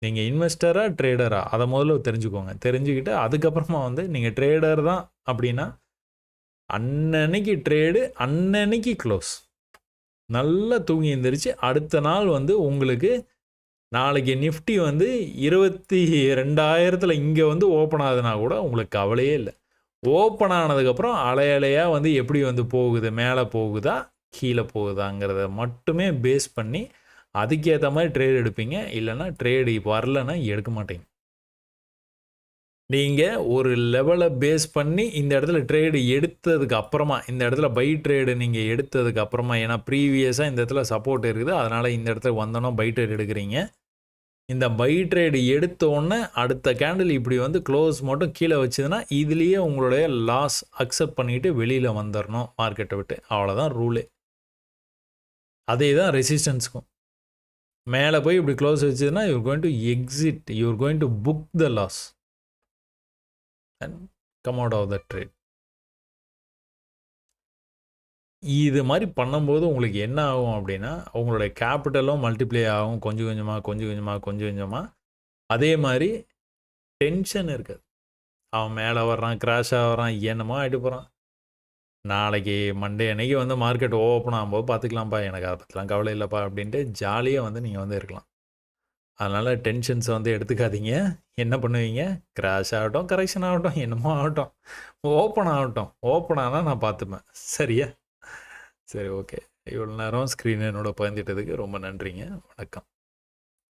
நீங்கள் இன்வெஸ்டரா ட்ரேடரா அதை முதல்ல தெரிஞ்சுக்கோங்க. தெரிஞ்சுக்கிட்டு அதுக்கப்புறமா வந்து நீங்கள் ட்ரேடர் தான் அப்படின்னா அன்னன்னைக்கு ட்ரேடு, அன்னன்னைக்கு க்ளோஸ். நல்லா தூங்கி எழுந்திரிச்சு அடுத்த நாள் வந்து உங்களுக்கு நாளைக்கு நிஃப்டி வந்து 22,000 இங்கே வந்து ஓப்பன் ஆகுதுன்னா கூட உங்களுக்கு கவலையே இல்லை. ஓப்பன் ஆனதுக்கப்புறம் அலை அலையாக வந்து எப்படி வந்து போகுது, மேலே போகுதா கீழே போகுதாங்கிறத மட்டுமே பேஸ் பண்ணி அதுக்கேற்ற மாதிரி ட்ரேட் எடுப்பீங்க. இல்லைன்னா ட்ரேடு வரலன்னா எடுக்க மாட்டீங்க. நீங்கள் ஒரு லெவலை பேஸ் பண்ணி இந்த இடத்துல ட்ரேடு எடுத்ததுக்கு அப்புறமா, இந்த இடத்துல பை ட்ரேடு நீங்கள் எடுத்ததுக்கு அப்புறமா, ஏன்னா ப்ரீவியஸாக இந்த இடத்துல சப்போர்ட் இருக்குது, அதனால் இந்த இடத்துல வந்தோன்னா பை ட்ரேட் எடுக்கிறீங்க. இந்த பை ட்ரேடு எடுத்தோடனே அடுத்த கேண்டில் இப்படி வந்து க்ளோஸ் மட்டும் கீழே வச்சுதுன்னா இதுலேயே உங்களுடைய லாஸ் அக்செப்ட் பண்ணிவிட்டு வெளியில் வந்துடணும் மார்க்கெட்டை விட்டு. அவ்வளோதான் ரூலே. அதே தான் ரெசிஸ்டன்ஸுக்கும். மேலே போய் இப்படி க்ளோஸ் வச்சதுன்னா you're going to exit, you're going to book the loss and come out of the trade. இது மாதிரி பண்ணும்போது உங்களுக்கு என்ன ஆகும் அப்படின்னா உங்களுடைய கேபிட்டலும் மல்டிப்ளை ஆகும் கொஞ்சம் கொஞ்சமாக கொஞ்சம் கொஞ்சமாக கொஞ்சம் கொஞ்சமாக. அதே மாதிரி டென்ஷன் இருக்காது. அவன் மேலே வர்றான், கிராஷ் ஆகிறான், என்னமோ ஆகிட்டு போகிறான். நாளைக்கு மண்டே அன்னைக்கு வந்து மார்க்கெட் ஓப்பன் ஆகும்போது பார்த்துக்கலாம்ப்பா, எனக்கு அதை பற்றிலாம் கவலை இல்லைப்பா அப்படின்ட்டு ஜாலியாக வந்து நீங்கள் வந்து இருக்கலாம். அதனால் டென்ஷன்ஸை வந்து எடுத்துக்காதீங்க. என்ன பண்ணுவீங்க, கிராஷ் ஆகட்டும், கரெக்ஷன் ஆகட்டும், என்னமோ ஆகட்டும், ஓப்பன் ஆகட்டும், ஓப்பன் ஆனால் நான் பார்த்துப்பேன். சரியா? சரி, ஓகே. இவ்வளோ நேரம் ஸ்க்ரீன் என்னோட பகிர்ந்துட்டதுக்கு ரொம்ப நன்றிங்க. வணக்கம்.